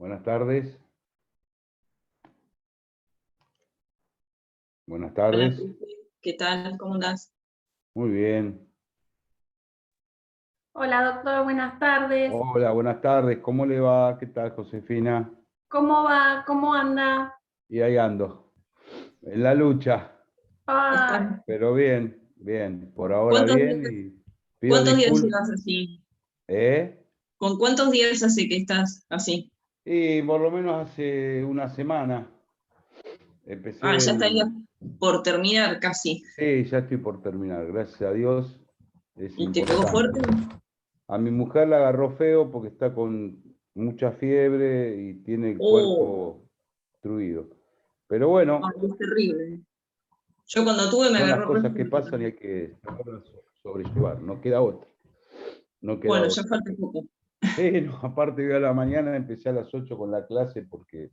Buenas tardes. Buenas tardes. Hola, ¿qué tal? ¿Cómo andás? Muy bien. Hola, doctor, buenas tardes. Hola, buenas tardes. ¿Cómo le va? ¿Qué tal, Josefina? ¿Cómo va? ¿Cómo anda? Y ahí ando, en la lucha, Ah, ¿Estás- pero bien, bien. Por ahora ¿Cuántos bien días, y pido cuántos días disculpas. llevas así? ¿Eh? ¿Con cuántos días hace que estás así? Y por lo menos hace una semana Ah, empecé ya estaría el... por terminar casi. Sí, ya estoy por terminar, gracias a Dios. Es ¿Y te pegó importante. fuerte? A mi mujer la agarró feo porque está con mucha fiebre y tiene el Oh, cuerpo destruido. Pero bueno, ay, es terrible. Yo cuando tuve me son las agarró re cosas que fuerte pasan y también. hay que saberlas sobrellevar, no queda otra, no queda Bueno, ya otra. falta poco. Sí, no, aparte hoy a la mañana empecé a las 8 con la clase porque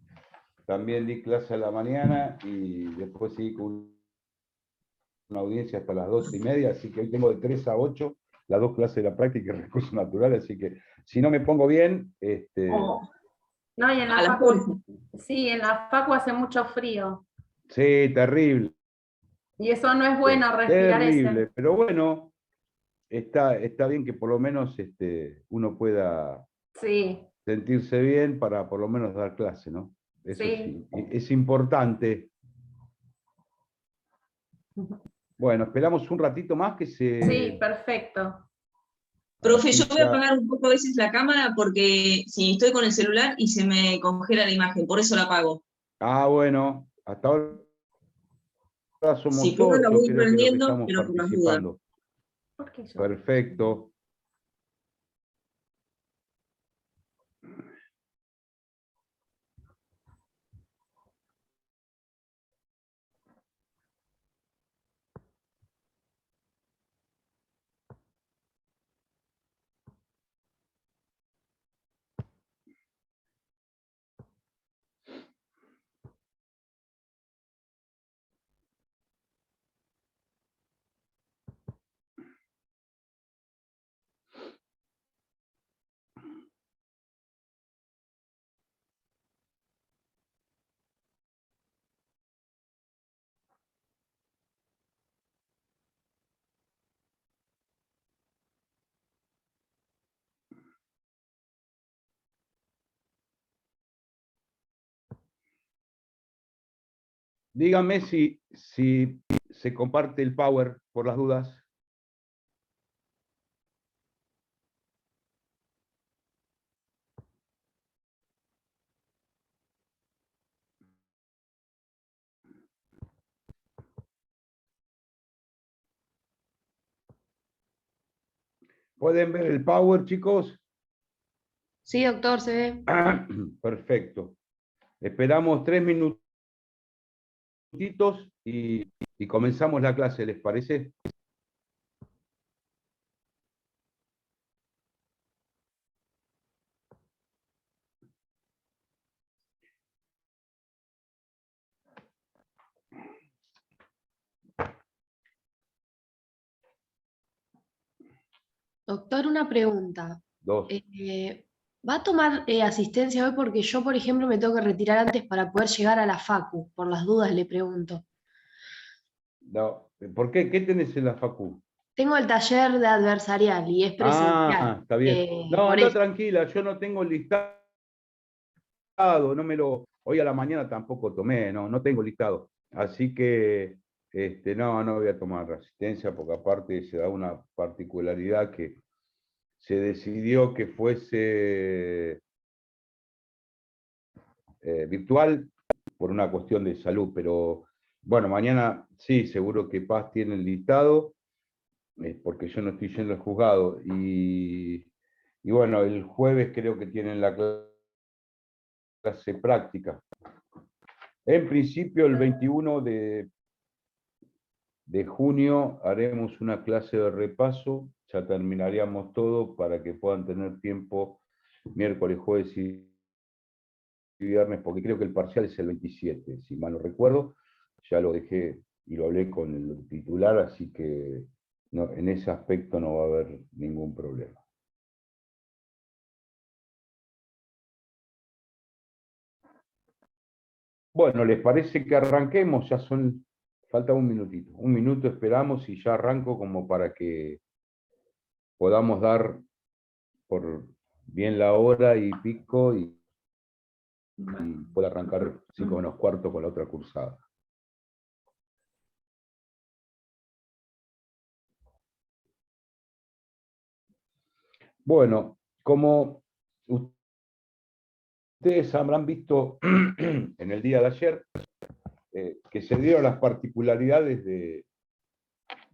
también di clase a la mañana y después seguí con una audiencia hasta las 12:30, así que hoy tengo de 3 a 8 las dos clases de la práctica y recursos naturales, así que si no me pongo bien, Oh, no, y en a la la fuerza. sí, en la facu hace mucho frío. sí, terrible, Y eso no es bueno, respirar ese. terrible, pero bueno, está bien que por lo menos uno pueda Sí, sentirse bien para por lo menos dar clase, ¿no? Eso sí. sí, es importante. Bueno, esperamos un ratito más que Sí, se... perfecto. Profe, yo Así voy a ya... apagar un poco a veces la cámara porque si estoy con el celular y se me congela la imagen, por eso la apago. Ah, bueno, hasta ahora Si somos puedo la 8, voy creo que lo que prendiendo, estamos pero por las dudas. participando. ¿Por qué yo? Perfecto. Dígame si se comparte el power por las dudas. ¿Pueden ver el power, chicos? Sí, doctor, se ve. Perfecto. Esperamos 3 minutitos y comenzamos la clase, ¿les parece? Doctor, una pregunta. Dos. ¿Va a tomar asistencia hoy? Porque yo, por ejemplo, me tengo que retirar antes para poder llegar a la facu. Por las dudas le pregunto. No. ¿Por qué? ¿Qué tenés en la facu? Tengo el taller de adversarial y es presencial. Ah, está bien. No, Por anda eso. tranquila, yo no tengo listado, no me lo... Hoy a la mañana tampoco tomé, no tengo listado. Así que, no voy a tomar asistencia porque aparte se da una particularidad que se decidió que fuese virtual por una cuestión de salud, pero bueno, mañana sí, seguro que Paz tiene el listado, porque yo no estoy yendo al juzgado, y bueno, el jueves creo que tienen la clase práctica. En principio, el 21 de junio haremos una clase de repaso, ya terminaríamos todo para que puedan tener tiempo miércoles, jueves y viernes, porque creo que el parcial es el 27, si mal no recuerdo. Ya lo dejé y lo hablé con el titular, así que no, en ese aspecto no va a haber ningún problema. Bueno, ¿les parece que arranquemos? Falta un minutito. Un minuto esperamos y ya arranco como para que podamos dar por bien la hora y pico y pueda arrancar 5 menos cuarto con la otra cursada. Bueno, como ustedes habrán visto en el día de ayer, que se dieron las particularidades de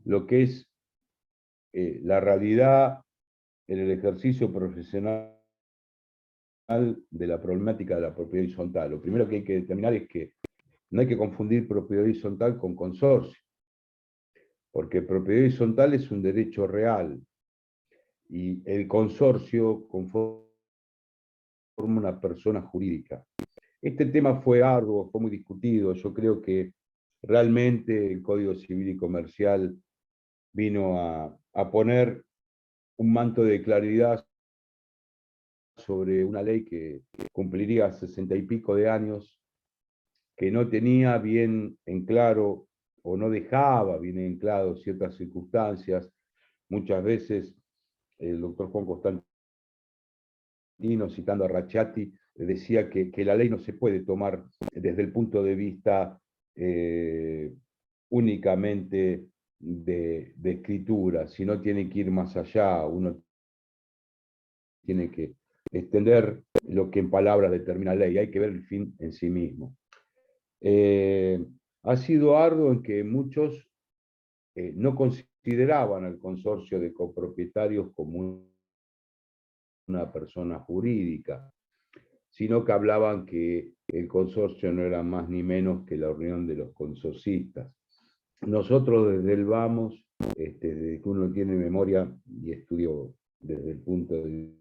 lo que es la realidad en el ejercicio profesional de la problemática de la propiedad horizontal. Lo primero que hay que determinar es que no hay que confundir propiedad horizontal con consorcio, porque propiedad horizontal es un derecho real y el consorcio conforma una persona jurídica. Este tema fue arduo, fue muy discutido. Yo creo que realmente el Código Civil y Comercial vino a poner un manto de claridad sobre una ley que cumpliría 60 y pico de años, que no tenía bien en claro o no dejaba bien en claro ciertas circunstancias. Muchas veces el doctor Juan Constantino, citando a Racciati, decía que la ley no se puede tomar desde el punto de vista únicamente de escritura, sino tiene que ir más allá. Uno tiene que extender lo que en palabras determina la ley, hay que ver el fin en sí mismo. Ha sido arduo en que muchos no consideraban al consorcio de copropietarios como una persona jurídica, sino que hablaban que el consorcio no era más ni menos que la unión de los consorcistas. Nosotros desde el vamos, desde que uno tiene memoria y estudio desde el punto de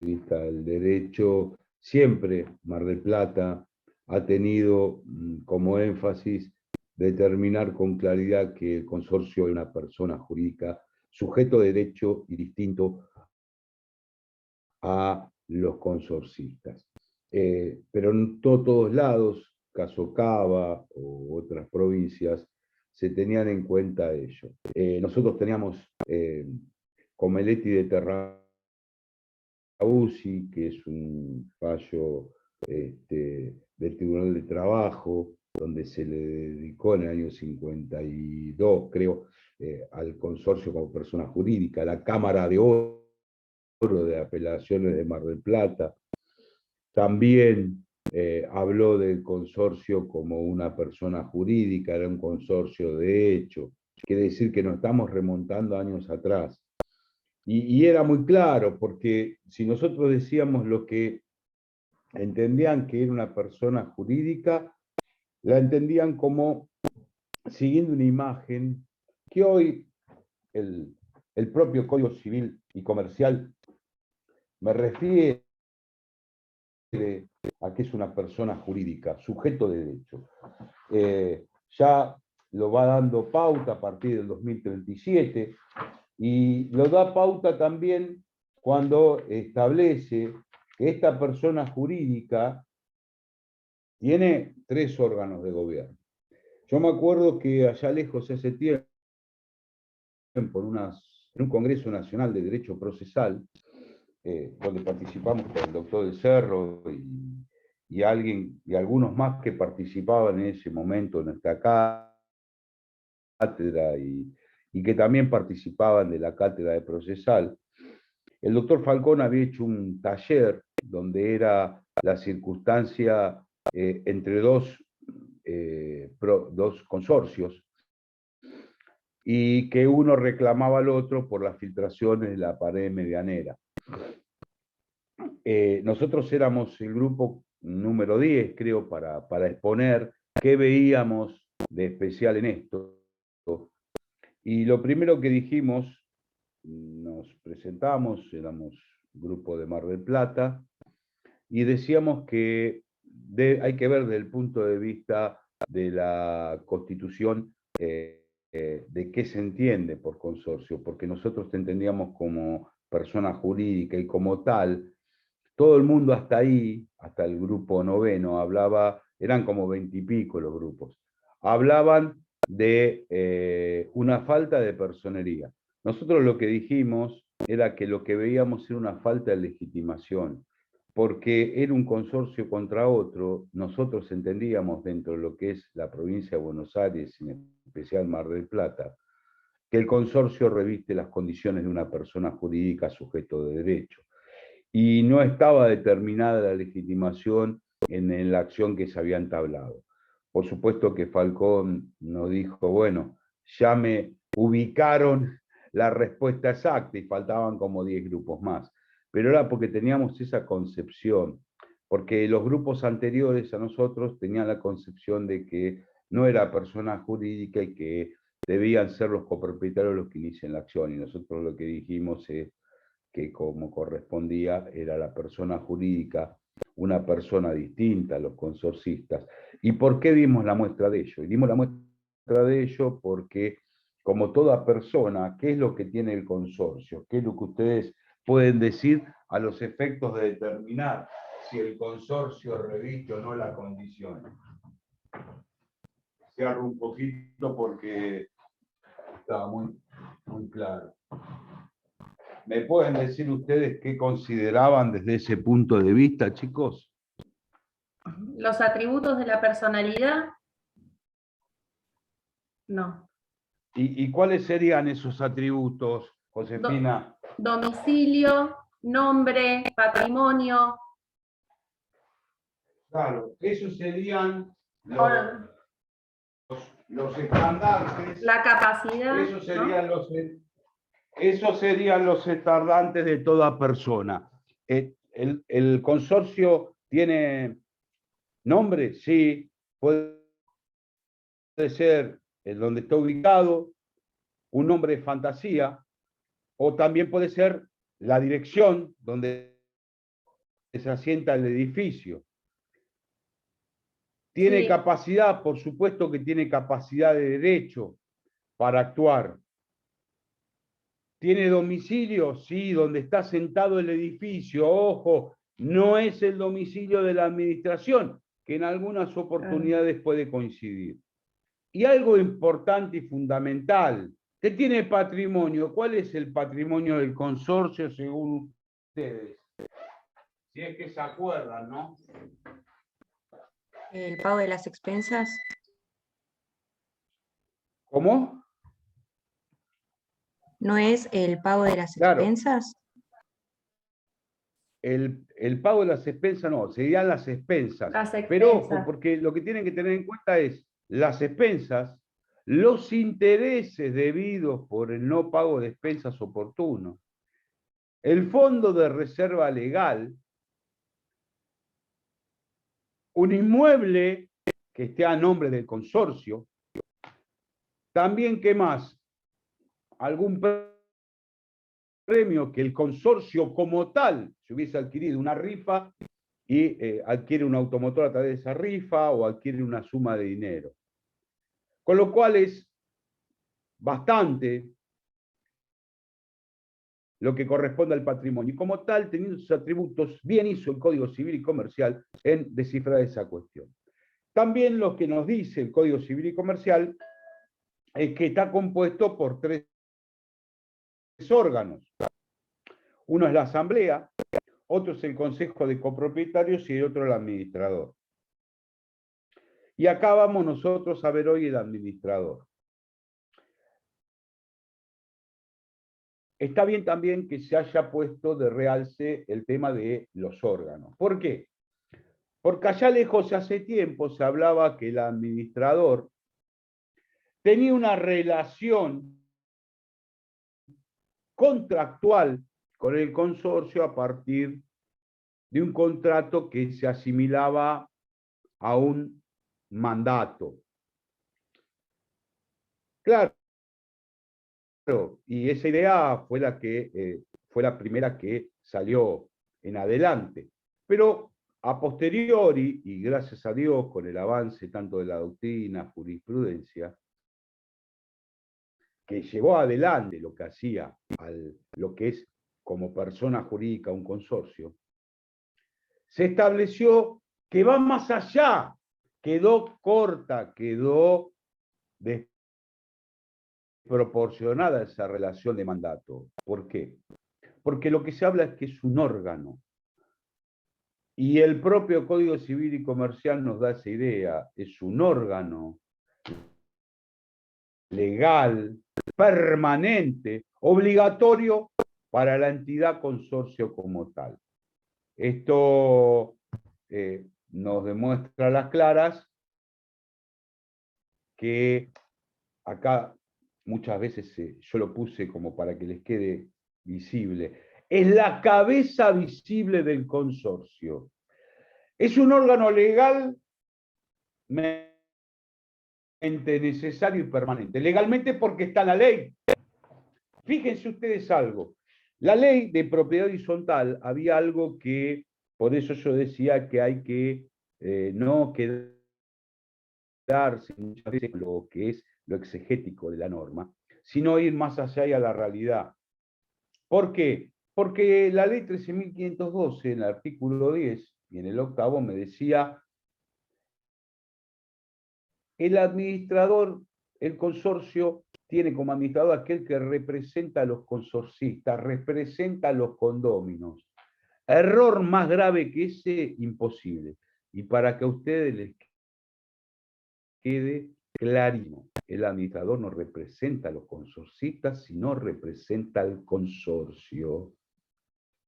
vista del derecho, siempre Mar del Plata ha tenido como énfasis determinar con claridad que el consorcio es una persona jurídica, sujeto de derecho y distinto a los consorcistas. Pero en todos lados, caso Cava o otras provincias, se tenían en cuenta ello. Nosotros teníamos Comeletti de Terrabuzzi, que es un fallo del Tribunal de Trabajo, donde se le dedicó en el año 52, creo, al consorcio como persona jurídica, la Cámara de Oro de Apelaciones de Mar del Plata. También habló del consorcio como una persona jurídica, era un consorcio de hecho. Quiere decir que nos estamos remontando años atrás. Y era muy claro, porque si nosotros decíamos lo que entendían que era una persona jurídica, la entendían como siguiendo una imagen que hoy el propio Código Civil y Comercial me refiere a que es una persona jurídica, sujeto de derecho. Ya lo va dando pauta a partir del 2037 y lo da pauta también cuando establece que esta persona jurídica tiene 3 órganos de gobierno. Yo me acuerdo que allá lejos hace tiempo, en un Congreso Nacional de Derecho Procesal, donde participamos con el doctor del Cerro y algunos más que participaban en ese momento en nuestra cátedra y que también participaban de la cátedra de Procesal. El doctor Falcón había hecho un taller donde era la circunstancia entre dos consorcios y que uno reclamaba al otro por las filtraciones de la pared medianera. Nosotros éramos el grupo número 10, creo, para exponer qué veíamos de especial en esto. Y lo primero que dijimos, nos presentamos, éramos grupo de Mar del Plata, y decíamos que hay que ver desde el punto de vista de la Constitución de qué se entiende por consorcio, porque nosotros te entendíamos como persona jurídica y como tal, todo el mundo hasta ahí, hasta el grupo noveno, hablaba eran como 20 y pico los grupos, hablaban de una falta de personería. Nosotros lo que dijimos era que lo que veíamos era una falta de legitimación, porque era un consorcio contra otro. Nosotros entendíamos, dentro de lo que es la provincia de Buenos Aires, en especial Mar del Plata, que el consorcio reviste las condiciones de una persona jurídica sujeto de derecho. Y no estaba determinada la legitimación en la acción que se había entablado. Por supuesto que Falcón nos dijo, bueno, ya me ubicaron la respuesta exacta y faltaban como 10 grupos más. Pero era porque teníamos esa concepción, porque los grupos anteriores a nosotros tenían la concepción de que no era persona jurídica y que debían ser los copropietarios los que inician la acción. Y nosotros lo que dijimos es que, como correspondía, era la persona jurídica, una persona distinta a los consorcistas. ¿Y por qué dimos la muestra de ello? Y dimos la muestra de ello porque, como toda persona, ¿qué es lo que tiene el consorcio? ¿Qué es lo que ustedes pueden decir a los efectos de determinar si el consorcio reviste o no la condición? Cierro un poquito porque está muy claro. ¿Me pueden decir ustedes qué consideraban desde ese punto de vista, chicos? Los atributos de la personalidad, no. ¿Y cuáles serían esos atributos, Josefina? Domicilio, nombre, patrimonio. Claro, esos serían O los estandartes. la capacidad. Esos serían, ¿no? esos serían los estandartes de toda persona. ¿El consorcio tiene nombre? Sí. Puede ser el donde está ubicado, un nombre de fantasía, o también puede ser la dirección donde se asienta el edificio. ¿Tiene capacidad? Por supuesto que tiene capacidad de derecho para actuar. ¿Tiene domicilio? Sí, donde está sentado el edificio. Ojo, no es el domicilio de la administración, que en algunas oportunidades puede coincidir. Y algo importante y fundamental, ¿qué tiene patrimonio? ¿Cuál es el patrimonio del consorcio según ustedes? Si es que se acuerdan, ¿no? El pago de las expensas. ¿Cómo? ¿No es el pago de las Claro. expensas? El pago de las expensas no, serían las expensas. Las expensas. Pero ojo, porque lo que tienen que tener en cuenta es las expensas, los intereses debidos por el no pago de expensas oportunos, el fondo de reserva legal, un inmueble que esté a nombre del consorcio, también, ¿qué más? Algún premio que el consorcio como tal se hubiese adquirido, una rifa, y adquiere un automotor a través de esa rifa o adquiere una suma de dinero. Con lo cual es bastante lo que corresponde al patrimonio. Y como tal, teniendo sus atributos, bien hizo el Código Civil y Comercial en descifrar esa cuestión. También lo que nos dice el Código Civil y Comercial es que está compuesto por 3 órganos. Uno es la Asamblea, otro es el Consejo de Copropietarios y el otro el administrador. Y acá vamos nosotros a ver hoy el administrador. Está bien también que se haya puesto de realce el tema de los órganos. ¿Por qué? Porque allá lejos, hace tiempo, se hablaba que el administrador tenía una relación contractual con el consorcio a partir de un contrato que se asimilaba a un mandato. Claro, y esa idea fue fue la primera que salió en adelante. Pero a posteriori, y gracias a Dios, con el avance tanto de la doctrina, jurisprudencia, que llevó adelante lo que hacía lo que es como persona jurídica un consorcio, se estableció que va más allá quedó corta, quedó desproporcionada esa relación de mandato. ¿Por qué? Porque lo que se habla es que es un órgano. Y el propio Código Civil y Comercial nos da esa idea. Es un órgano legal, permanente, obligatorio para la entidad consorcio como tal. Esto nos demuestra a las claras que acá muchas veces yo lo puse como para que les quede visible. Es la cabeza visible del consorcio. Es un órgano legalmente necesario y permanente. Legalmente porque está la ley. Fíjense ustedes algo. La ley de propiedad horizontal había algo que, por eso yo decía que hay que no quedarse muchas veces con lo que es lo exegético de la norma, sino ir más allá y a la realidad. ¿Por qué? Porque la ley 13.512, en el artículo 10 y en el 8º, me decía: el administrador, el consorcio, tiene como administrador aquel que representa a los consorcistas, representa a los condóminos. Error más grave que ese, imposible. Y para que a ustedes les quede clarísimo, el administrador no representa a los consorcistas, sino representa al consorcio.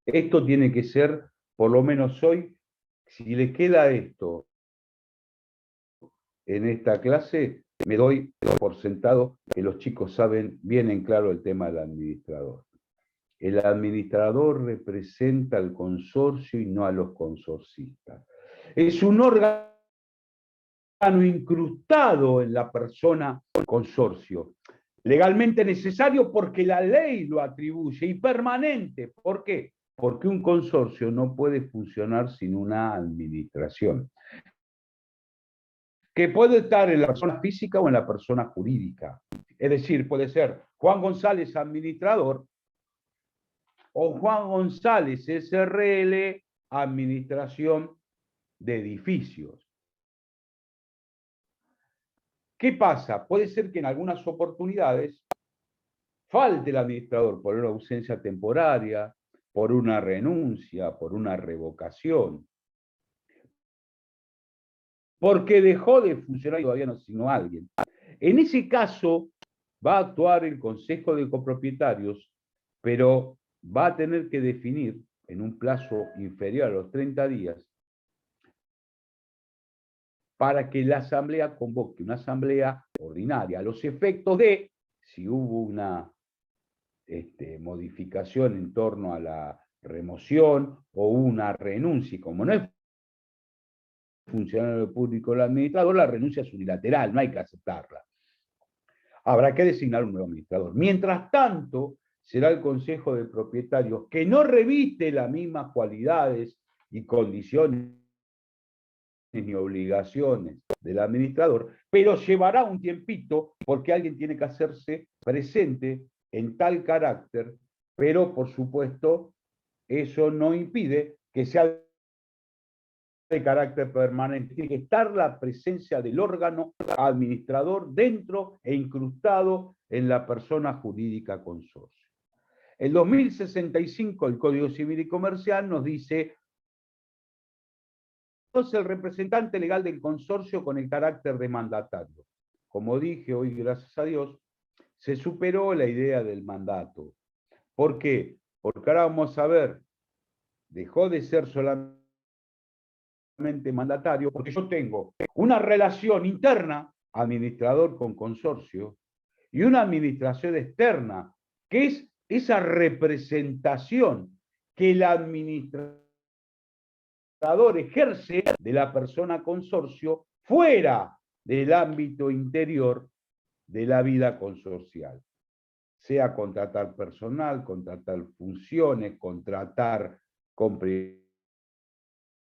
Esto tiene que ser, por lo menos hoy, si les queda esto en esta clase, me doy por sentado que los chicos saben bien en claro el tema del administrador. El administrador representa al consorcio y no a los consorcistas. Es un órgano incrustado en la persona consorcio. Legalmente necesario porque la ley lo atribuye, y permanente. ¿Por qué? Porque un consorcio no puede funcionar sin una administración, que puede estar en la persona física o en la persona jurídica. Es decir, puede ser Juan González administrador o Juan González SRL administración de edificios. ¿Qué pasa? Puede ser que en algunas oportunidades falte el administrador por una ausencia temporaria, por una renuncia, por una revocación, porque dejó de funcionar y todavía no asignó a alguien. En ese caso va a actuar el Consejo de Copropietarios, pero va a tener que definir en un plazo inferior a los 30 días para que la asamblea convoque una asamblea ordinaria a los efectos de, si hubo una modificación en torno a la remoción o una renuncia, y como no es funcionario público el administrador, la renuncia es unilateral, no hay que aceptarla. Habrá que designar un nuevo administrador. Mientras tanto, será el Consejo de Propietarios, que no reviste las mismas cualidades y condiciones ni obligaciones del administrador, pero llevará un tiempito porque alguien tiene que hacerse presente en tal carácter, pero por supuesto eso no impide que sea de carácter permanente. Tiene que estar la presencia del órgano administrador dentro e incrustado en la persona jurídica consorcio. El 2065, el Código Civil y Comercial nos dice: es el representante legal del consorcio con el carácter de mandatario. Como dije hoy, gracias a Dios, se superó la idea del mandato. ¿Por qué? Porque ahora vamos a ver, dejó de ser solamente mandatario, porque yo tengo una relación interna, administrador con consorcio, y una administración externa, que es esa representación que el administrador ejerce de la persona consorcio fuera del ámbito interior de la vida consorcial. Sea contratar personal, contratar funciones, contratar compra y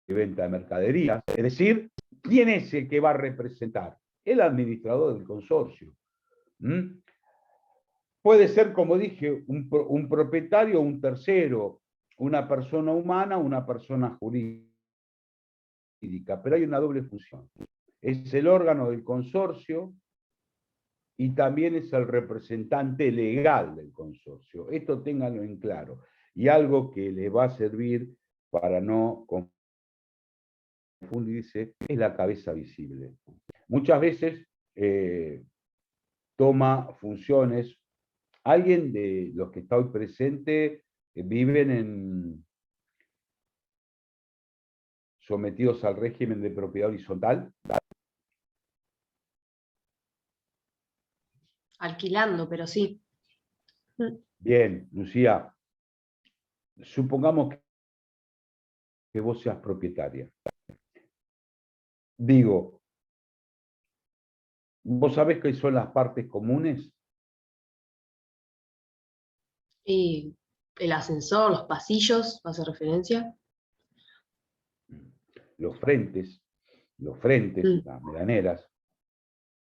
venta de mercaderías. Es decir, ¿quién es el que va a representar? El administrador del consorcio. Puede ser, como dije, un propietario o un tercero, una persona humana o una persona jurídica, pero hay una doble función. es el órgano del consorcio y también es el representante legal del consorcio. Esto ténganlo en claro. Y algo que les va a servir para no confundirse es la cabeza visible. Muchas veces toma funciones. Alguien de los que está hoy presente viven sometidos al régimen de propiedad horizontal. Alquilando, pero sí. Bien, Lucía, supongamos que vos seas propietaria. Digo, ¿vos sabés qué son las partes comunes? Y el ascensor, los pasillos, ¿hace referencia? Los frentes, las medianeras.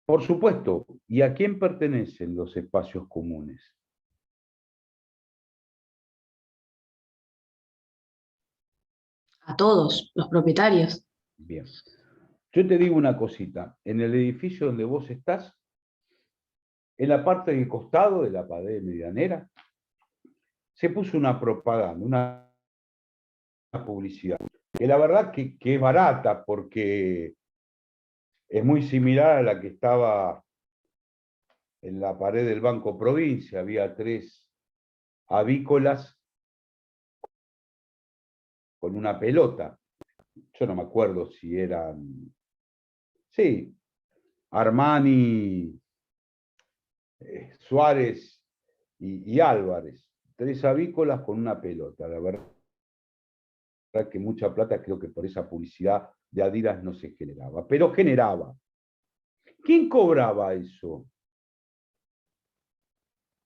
Por supuesto, ¿y a quién pertenecen los espacios comunes? A todos, los propietarios. Bien. Yo te digo una cosita. En el edificio donde vos estás, en la parte del costado de la pared medianera, se puso una propaganda, una publicidad, que la verdad que es barata porque es muy similar a la que estaba en la pared del Banco Provincia. Había 3 avícolas con una pelota. Yo no me acuerdo si eran... Sí, Armani, Suárez y Álvarez. 3 avícolas con una pelota. La verdad que mucha plata creo que por esa publicidad de Adidas no se generaba. Pero generaba. ¿Quién cobraba eso?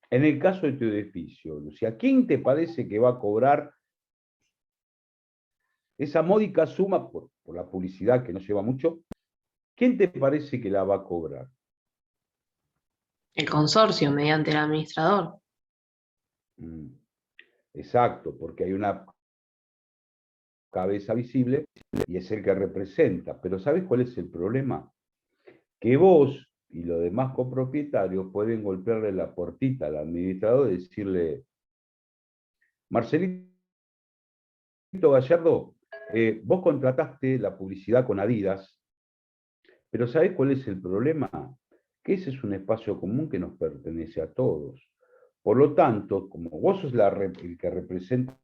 En el caso de tu edificio, Lucía, ¿quién te parece que va a cobrar esa módica suma por la publicidad que no lleva mucho? ¿Quién te parece que la va a cobrar? El consorcio, mediante el administrador. Exacto, porque hay una cabeza visible y es el que representa. Pero ¿sabes cuál es el problema? Que vos y los demás copropietarios pueden golpearle la puertita al administrador y decirle: Marcelito Gallardo, vos contrataste la publicidad con Adidas, pero ¿sabés cuál es el problema? Que ese es un espacio común que nos pertenece a todos. Por lo tanto, como vos sos el que representa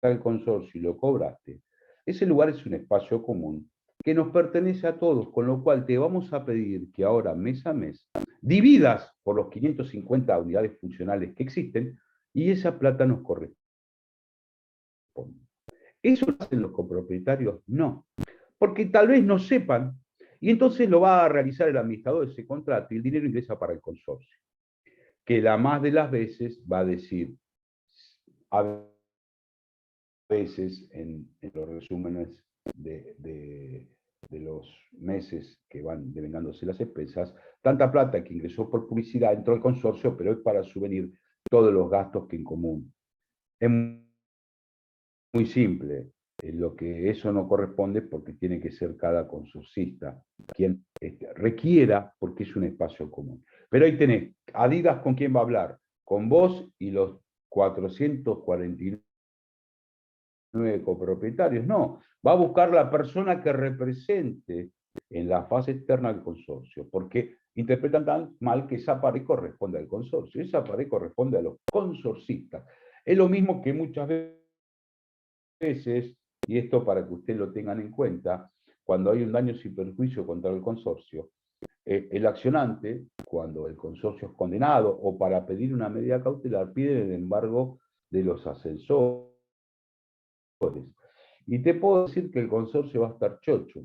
el consorcio y lo cobraste, ese lugar es un espacio común que nos pertenece a todos, con lo cual te vamos a pedir que ahora, mes a mes, dividas por los 550 unidades funcionales que existen y esa plata nos corresponde. ¿Eso lo hacen los copropietarios? No, porque tal vez no sepan, y entonces lo va a realizar el administrador de ese contrato y el dinero ingresa para el consorcio, que la más de las veces va a decir, a veces en los resúmenes de los meses que van devengándose las expensas, tanta plata que ingresó por publicidad entró al consorcio, pero es para subvenir todos los gastos que en común. Es muy simple. Lo que eso no corresponde porque tiene que ser cada consorcista quien requiera, porque es un espacio común. Pero ahí tenés, Adidas, ¿con quién va a hablar? Con vos y los 449 copropietarios. No, va a buscar la persona que represente en la fase externa del consorcio, porque interpretan tan mal que esa pared corresponde al consorcio, esa pared corresponde a los consorcistas. Es lo mismo que muchas veces, y esto para que ustedes lo tengan en cuenta, cuando hay un daño sin perjuicio contra el consorcio, el accionante, cuando el consorcio es condenado o para pedir una medida cautelar, pide el embargo de los ascensores. Y te puedo decir que el consorcio va a estar chocho.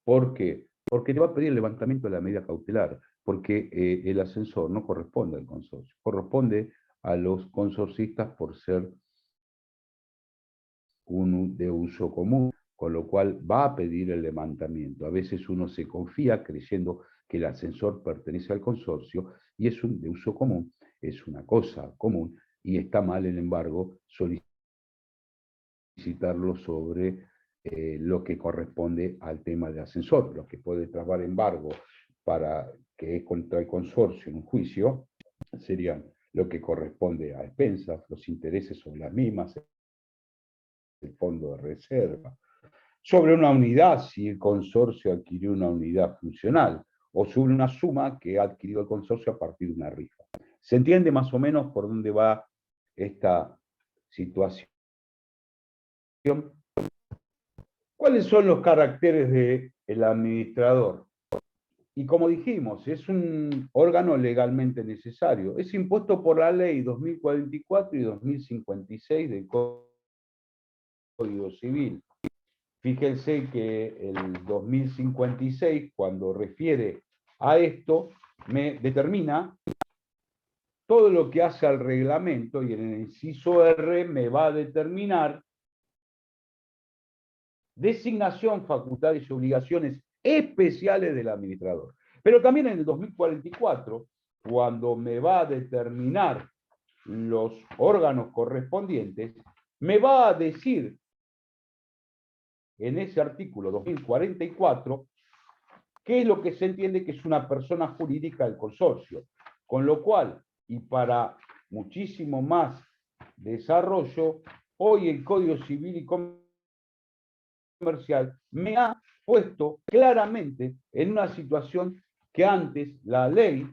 ¿Por qué? Porque te va a pedir el levantamiento de la medida cautelar, porque el ascensor no corresponde al consorcio, corresponde a los consorcistas por ser de uso común, con lo cual va a pedir el levantamiento. A veces uno se confía creyendo que el ascensor pertenece al consorcio y es de uso común, es una cosa común y está mal el embargo solicitarlo sobre lo que corresponde al tema del ascensor, lo que puede trabar embargo para que es contra el consorcio en un juicio, serían lo que corresponde a expensas, los intereses sobre las mismas, el fondo de reserva, sobre una unidad, si el consorcio adquirió una unidad funcional, o sobre una suma que ha adquirido el consorcio a partir de una rifa. ¿Se entiende más o menos por dónde va esta situación? ¿Cuáles son los caracteres del administrador? Y como dijimos, es un órgano legalmente necesario. Es impuesto por la ley 2044 y 2056 del Código Civil. Fíjense que el 2056, cuando refiere a esto, me determina todo lo que hace al reglamento, y en el inciso R me va a determinar designación, facultades y obligaciones especiales del administrador. Pero también en el 2044, cuando me va a determinar los órganos correspondientes, me va a decir en ese artículo 2044 qué es lo que se entiende que es una persona jurídica del consorcio. Con lo cual, y para muchísimo más desarrollo, hoy el Código Civil y Comercial me ha puesto claramente en una situación que antes la ley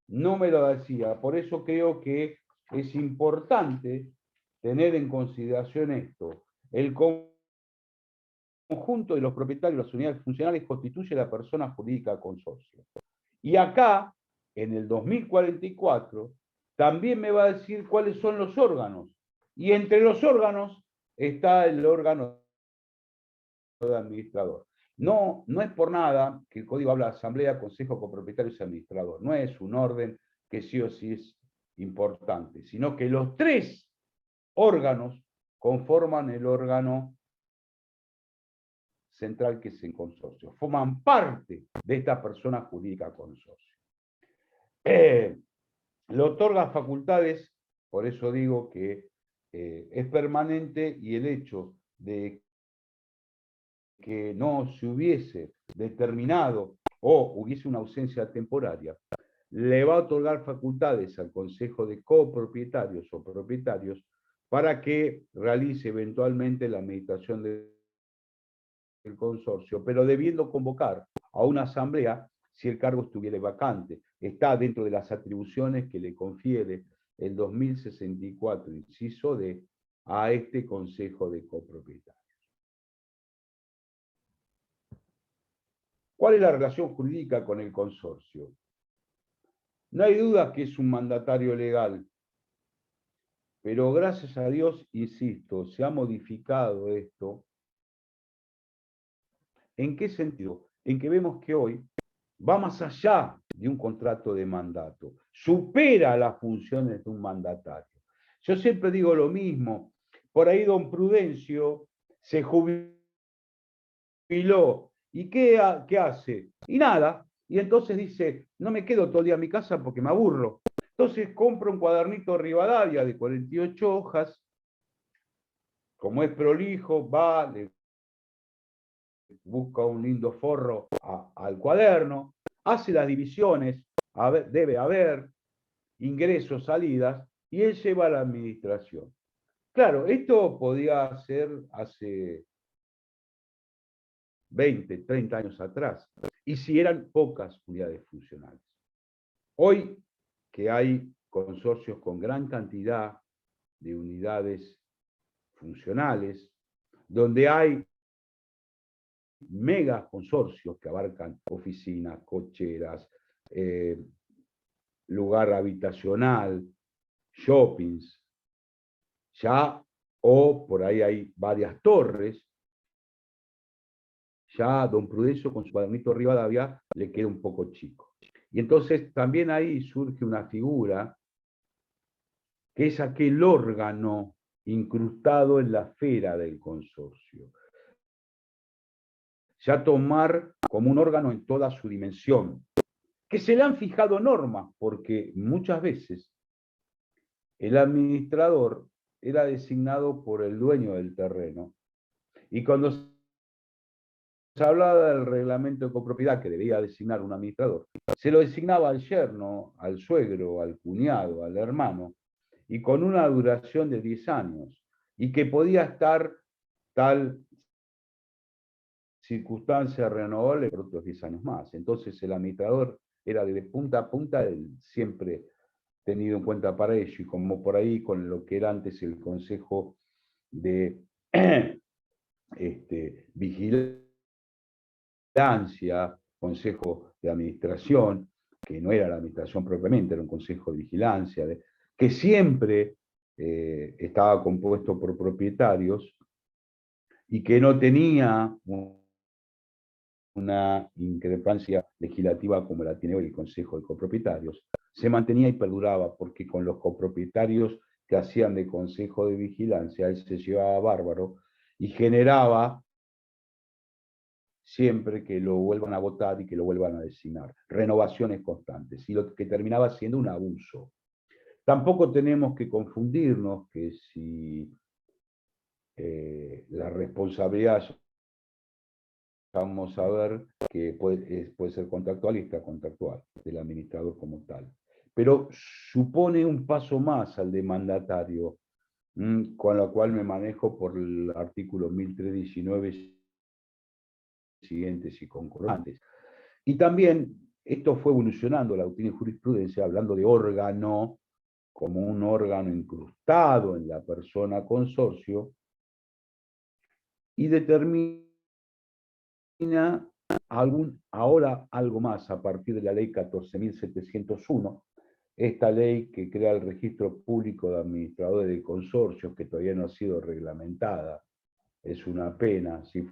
no me lo decía. Por eso creo que es importante tener en consideración esto. El conjunto de los propietarios de las unidades funcionales constituye la persona jurídica del consorcio. Y acá, en el 2044, también me va a decir cuáles son los órganos. Y entre los órganos está el órgano de administrador. No es por nada que el código habla de asamblea, consejo, copropietarios y administrador. No es un orden que sí o sí es importante, sino que los tres órganos conforman el órgano central, que es el consorcio. Forman parte de esta persona jurídica consorcio. Le otorga facultades, por eso digo que es permanente, y el hecho de que no se hubiese determinado o hubiese una ausencia temporaria, le va a otorgar facultades al Consejo de Copropietarios o Propietarios para que realice eventualmente la administración del consorcio, pero debiendo convocar a una asamblea si el cargo estuviera vacante. Está dentro de las atribuciones que le confiere el 2064, inciso D, a este Consejo de Copropietarios. ¿Cuál es la relación jurídica con el consorcio? No hay duda que es un mandatario legal, pero gracias a Dios, insisto, se ha modificado esto. ¿En qué sentido? En que vemos que hoy va más allá de un contrato de mandato, supera las funciones de un mandatario. Yo siempre digo lo mismo, por ahí don Prudencio se jubiló, ¿y qué hace? Y nada, y entonces dice, no me quedo todo el día en mi casa porque me aburro. Entonces compro un cuadernito Rivadavia de 48 hojas, como es prolijo, va, le busca un lindo forro al cuaderno, hace las divisiones, debe haber ingresos, salidas, y él lleva a la administración. Claro, esto podía ser hace 20, 30 años atrás, y si eran pocas unidades funcionales. Hoy que hay consorcios con gran cantidad de unidades funcionales, donde hay mega consorcios que abarcan oficinas, cocheras, lugar habitacional, shoppings, ya, o por ahí hay varias torres, ya don Prudencio con su cuadernito Rivadavia le queda un poco chico. Y entonces también ahí surge una figura que es aquel órgano incrustado en la esfera del consorcio. Ya tomar como un órgano en toda su dimensión, que se le han fijado normas, porque muchas veces el administrador era designado por el dueño del terreno, y cuando hablaba del reglamento de copropiedad que debía designar un administrador, se lo designaba al yerno, al suegro, al cuñado, al hermano, y con una duración de 10 años, y que podía estar tal circunstancia renovable por otros 10 años más. Entonces el administrador era de punta a punta siempre tenido en cuenta para ello, y como por ahí con lo que era antes el Consejo de vigilancia, Consejo de Administración, que no era la administración propiamente, era un Consejo de Vigilancia, que siempre estaba compuesto por propietarios y que no tenía una increpancia legislativa como la tiene hoy el Consejo de Copropietarios, se mantenía y perduraba, porque con los copropietarios que hacían de Consejo de Vigilancia, él se llevaba bárbaro y generaba siempre que lo vuelvan a votar y que lo vuelvan a designar, renovaciones constantes, y lo que terminaba siendo un abuso. Tampoco tenemos que confundirnos que si la responsabilidad, vamos a ver que puede ser contractual y extracontractual del administrador como tal. Pero supone un paso más al de mandatario, con lo cual me manejo por el artículo 1319 siguientes y concordantes. Y también esto fue evolucionando, la doctrina y jurisprudencia, hablando de órgano como un órgano incrustado en la persona consorcio, y determina ahora algo más a partir de la ley 14.701, esta ley que crea el registro público de administradores de consorcios, que todavía no ha sido reglamentada. Es una pena, si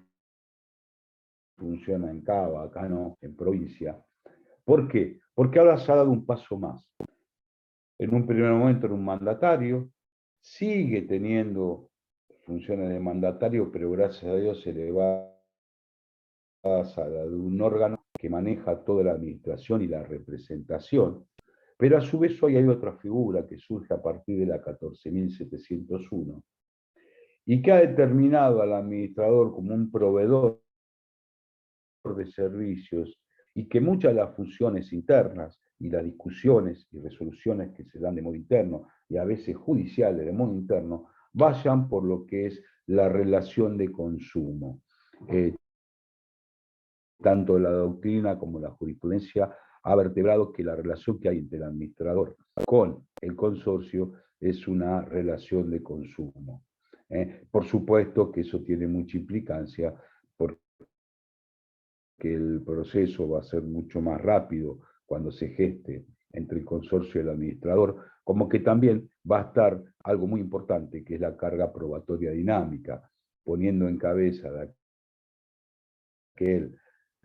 funciona en Cava, acá no, en provincia. ¿Por qué? Porque ahora se ha dado un paso más. En un primer momento era un mandatario, sigue teniendo funciones de mandatario, pero gracias a Dios se le va a la de un órgano que maneja toda la administración y la representación. Pero a su vez hoy hay otra figura que surge a partir de la 14.701 y que ha determinado al administrador como un proveedor de servicios, y que muchas de las funciones internas y las discusiones y resoluciones que se dan de modo interno y a veces judiciales de modo interno vayan por lo que es la relación de consumo. Tanto la doctrina como la jurisprudencia ha vertebrado que la relación que hay entre el administrador con el consorcio es una relación de consumo. Por supuesto que eso tiene mucha implicancia, porque el proceso va a ser mucho más rápido cuando se geste entre el consorcio y el administrador, como que también va a estar algo muy importante, que es la carga probatoria dinámica, poniendo en cabeza de aquel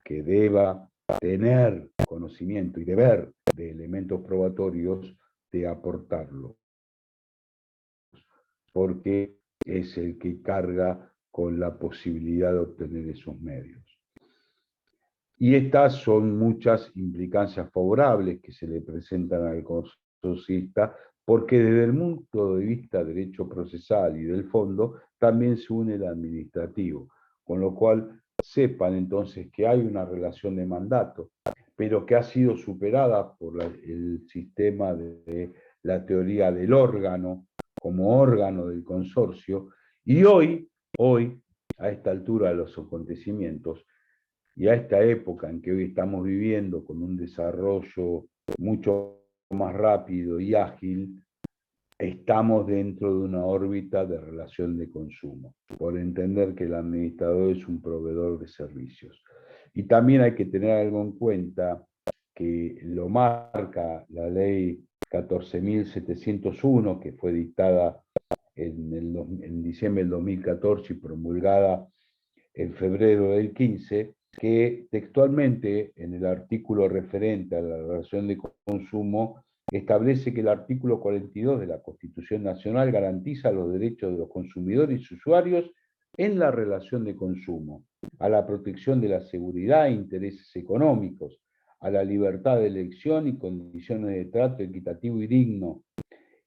que deba tener conocimiento y deber de elementos probatorios, de aportarlo, porque es el que carga con la posibilidad de obtener esos medios. Y estas son muchas implicancias favorables que se le presentan al consorcista, porque desde el punto de vista de derecho procesal y del fondo, también se une el administrativo, con lo cual sepan entonces que hay una relación de mandato, pero que ha sido superada por el sistema de la teoría del órgano, como órgano del consorcio, y hoy, a esta altura de los acontecimientos, y a esta época en que hoy estamos viviendo con un desarrollo mucho más rápido y ágil, estamos dentro de una órbita de relación de consumo, por entender que el administrador es un proveedor de servicios. Y también hay que tener algo en cuenta que lo marca la ley 14.701, que fue dictada en diciembre del 2014 y promulgada en febrero del 15, que textualmente en el artículo referente a la relación de consumo establece que el artículo 42 de la Constitución Nacional garantiza los derechos de los consumidores y usuarios en la relación de consumo, a la protección de la seguridad e intereses económicos, a la libertad de elección y condiciones de trato equitativo y digno.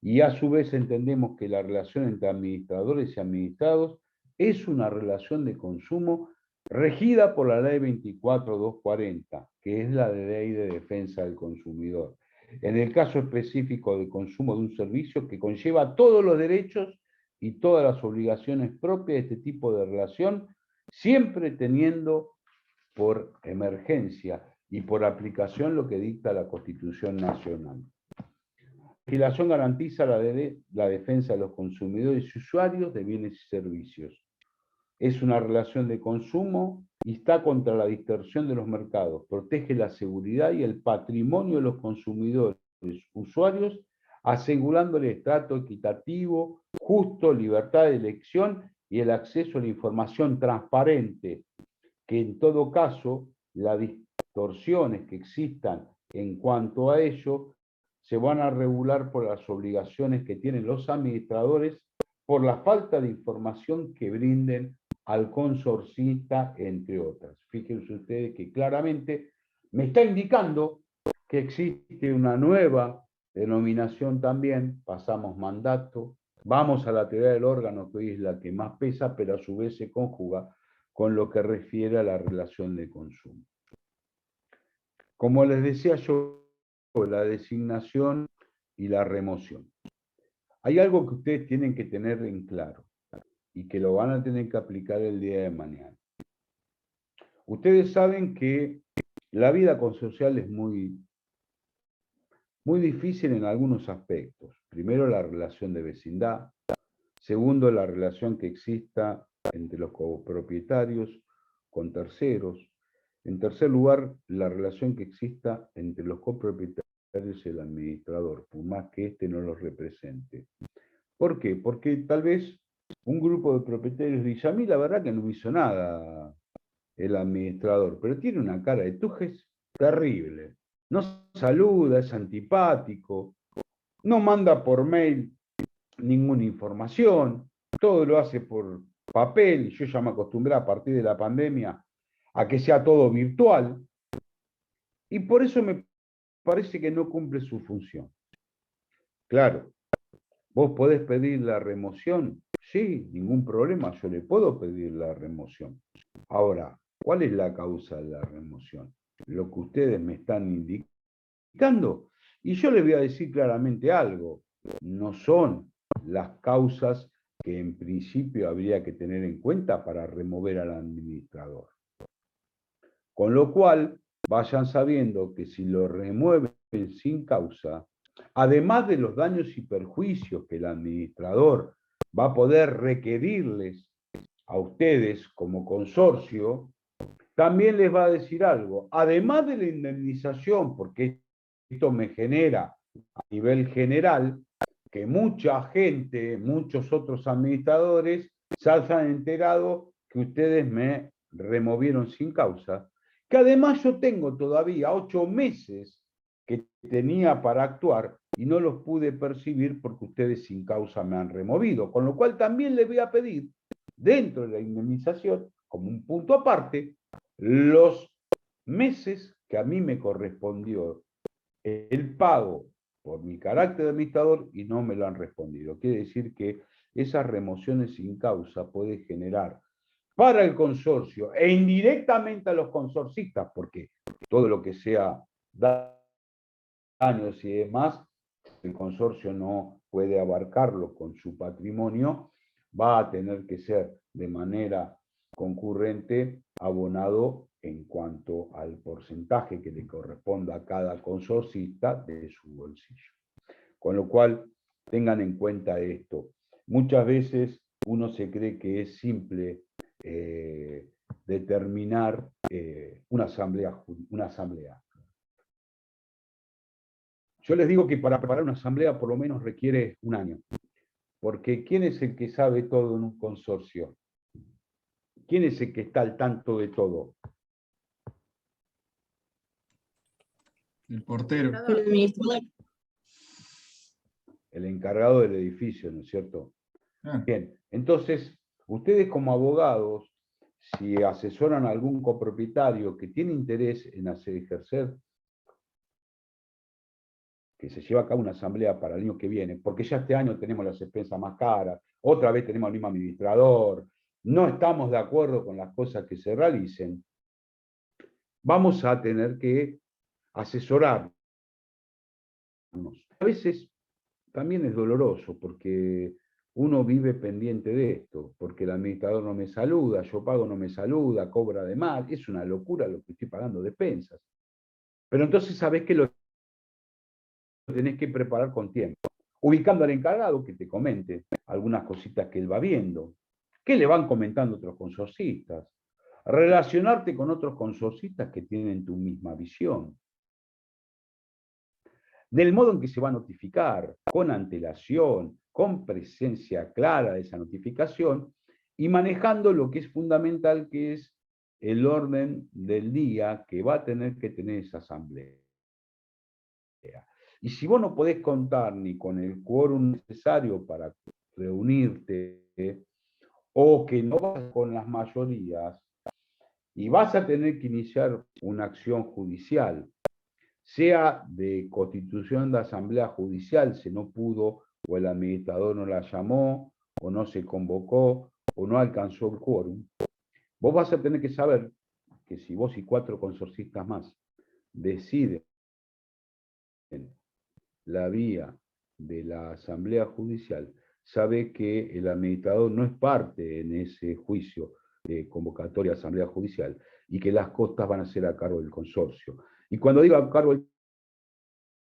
Y a su vez entendemos que la relación entre administradores y administrados es una relación de consumo regida por la ley 24.240, que es la ley de defensa del consumidor. En el caso específico de consumo de un servicio que conlleva todos los derechos y todas las obligaciones propias de este tipo de relación, siempre teniendo por emergencia y por aplicación lo que dicta la Constitución Nacional. La legislación garantiza la defensa de los consumidores y usuarios de bienes y servicios. Es una relación de consumo y está contra la distorsión de los mercados. Protege la seguridad y el patrimonio de los consumidores, usuarios, asegurándole trato equitativo, justo, libertad de elección y el acceso a la información transparente, que en todo caso las distorsiones que existan en cuanto a ello se van a regular por las obligaciones que tienen los administradores por la falta de información que brinden al consorcista, entre otras. Fíjense ustedes que claramente me está indicando que existe una nueva denominación también, pasamos mandato, vamos a la teoría del órgano, que hoy es la que más pesa, pero a su vez se conjuga con lo que refiere a la relación de consumo. Como les decía yo, la designación y la remoción. Hay algo que ustedes tienen que tener en claro y que lo van a tener que aplicar el día de mañana. Ustedes saben que la vida consocial es muy difícil en algunos aspectos. Primero, la relación de vecindad. Segundo, la relación que exista entre los copropietarios con terceros. En tercer lugar, la relación que exista entre los copropietarios y el administrador, por más que éste no los represente. ¿Por qué? Porque tal vez un grupo de propietarios dice, a mí la verdad que no me hizo nada el administrador, pero tiene una cara de tujes terrible. No saluda, es antipático, no manda por mail ninguna información, todo lo hace por papel. Yo ya me acostumbré a partir de la pandemia a que sea todo virtual, y por eso me parece que no cumple su función. Claro, ¿vos podés pedir la remoción? Sí, ningún problema, yo le puedo pedir la remoción. Ahora, ¿cuál es la causa de la remoción? Lo que ustedes me están indicando. Y yo les voy a decir claramente algo, no son las causas que en principio habría que tener en cuenta para remover al administrador. Con lo cual, vayan sabiendo que si lo remueven sin causa, además de los daños y perjuicios que el administrador va a poder requerirles a ustedes como consorcio, también les va a decir algo. Además de la indemnización, porque esto me genera a nivel general que mucha gente, muchos otros administradores, se han enterado que ustedes me removieron sin causa, que además yo tengo todavía 8 meses que tenía para actuar y no los pude percibir porque ustedes sin causa me han removido, con lo cual también les voy a pedir, dentro de la indemnización, como un punto aparte, los meses que a mí me correspondió el pago por mi carácter de administrador y no me lo han respondido. Quiere decir que esas remociones sin causa pueden generar para el consorcio e indirectamente a los consorcistas, porque todo lo que sea daños y demás, el consorcio no puede abarcarlo con su patrimonio, va a tener que ser de manera concurrente abonado en cuanto al porcentaje que le corresponda a cada consorcista de su bolsillo. Con lo cual, tengan en cuenta esto. Muchas veces uno se cree que es simple determinar una asamblea. Yo les digo que para preparar una asamblea por lo menos requiere un año, porque ¿quién es el que sabe todo en un consorcio? ¿Quién es el que está al tanto de todo? El portero. El administrador. El encargado del edificio, ¿no es cierto? Ah, Bien, entonces, ustedes como abogados, si asesoran a algún copropietario que tiene interés en ejercer, que se lleva a cabo una asamblea para el año que viene, porque ya este año tenemos las expensas más caras, otra vez tenemos el mismo administrador, no estamos de acuerdo con las cosas que se realicen, vamos a tener que asesorarnos. A veces también es doloroso porque uno vive pendiente de esto, porque el administrador no me saluda, yo pago no me saluda, cobra de mal, es una locura lo que estoy pagando de expensas. Pero entonces sabés que lo tenés que preparar con tiempo, ubicando al encargado que te comente algunas cositas que él va viendo, que le van comentando otros consorcistas, relacionarte con otros consorcistas que tienen tu misma visión, del modo en que se va a notificar, con antelación, con presencia clara de esa notificación, y manejando lo que es fundamental, que es el orden del día que va a tener que tener esa asamblea. Y si vos no podés contar ni con el quórum necesario para reunirte, o que no vas con las mayorías, y vas a tener que iniciar una acción judicial, sea de constitución de asamblea judicial, si no pudo, o el administrador no la llamó, o no se convocó, o no alcanzó el quórum, vos vas a tener que saber que si vos y 4 consorcistas más deciden la vía de la asamblea judicial, sabe que el administrador no es parte en ese juicio de convocatoria de asamblea judicial y que las costas van a ser a cargo del consorcio. Y cuando digo a cargo del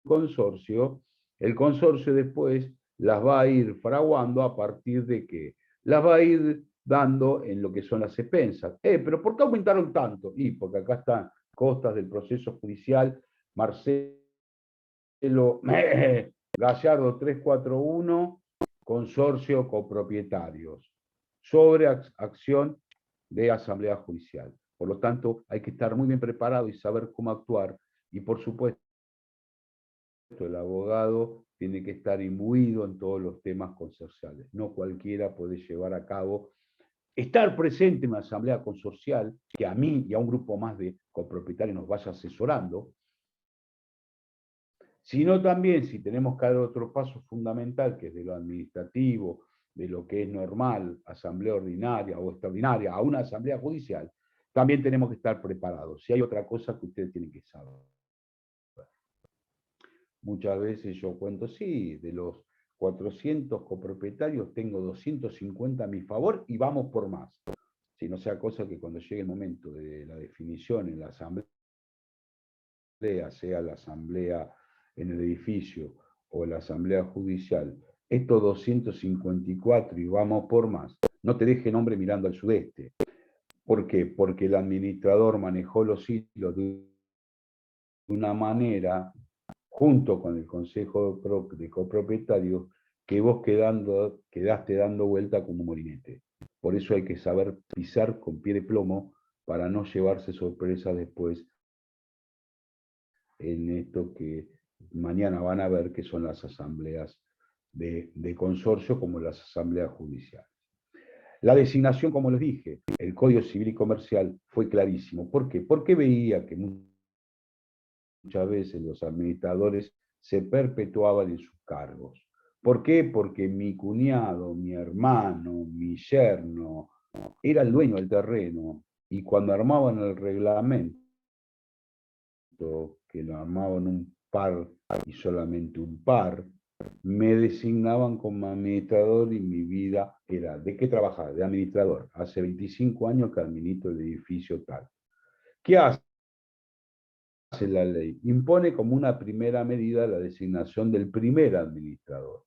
consorcio, el consorcio después las va a ir fraguando a partir de que las va a ir dando en lo que son las expensas. ¿Pero por qué aumentaron tanto? Y porque acá están costas del proceso judicial, Marcelo Gallardo 341, consorcio copropietarios, sobre acción de asamblea judicial. Por lo tanto, hay que estar muy bien preparado y saber cómo actuar, y por supuesto, el abogado tiene que estar imbuido en todos los temas consorciales. No cualquiera puede llevar a cabo, estar presente en una asamblea consorcial, que a mí y a un grupo más de copropietarios nos vaya asesorando, sino también, si tenemos que dar otro paso fundamental, que es de lo administrativo, de lo que es normal, asamblea ordinaria o extraordinaria, a una asamblea judicial, también tenemos que estar preparados. Si hay otra cosa que ustedes tienen que saber. Muchas veces yo cuento, sí, de los 400 copropietarios tengo 250 a mi favor y vamos por más. Si no sea cosa que cuando llegue el momento de la definición en la asamblea, sea la asamblea en el edificio o la asamblea judicial, estos 254 y vamos por más, no te deje nombre mirando al sudeste. ¿Por qué? Porque el administrador manejó los hilos de una manera, junto con el consejo de copropietarios, que vos quedaste dando vuelta como un molinete. Por eso hay que saber pisar con pie de plomo para no llevarse sorpresas después en esto que mañana van a ver, que son las asambleas de consorcio, como las asambleas judiciales. La designación, como les dije, el Código Civil y Comercial fue clarísimo. ¿Por qué? Porque veía que muchas veces los administradores se perpetuaban en sus cargos. ¿Por qué? Porque mi cuñado, mi hermano, mi yerno, era el dueño del terreno, y cuando armaban el reglamento, que lo armaban un par y solamente un par, me designaban como administrador y mi vida era, ¿de qué trabajaba? De administrador. Hace 25 años que administro el edificio tal. ¿Qué hace la ley? Impone como una primera medida la designación del primer administrador.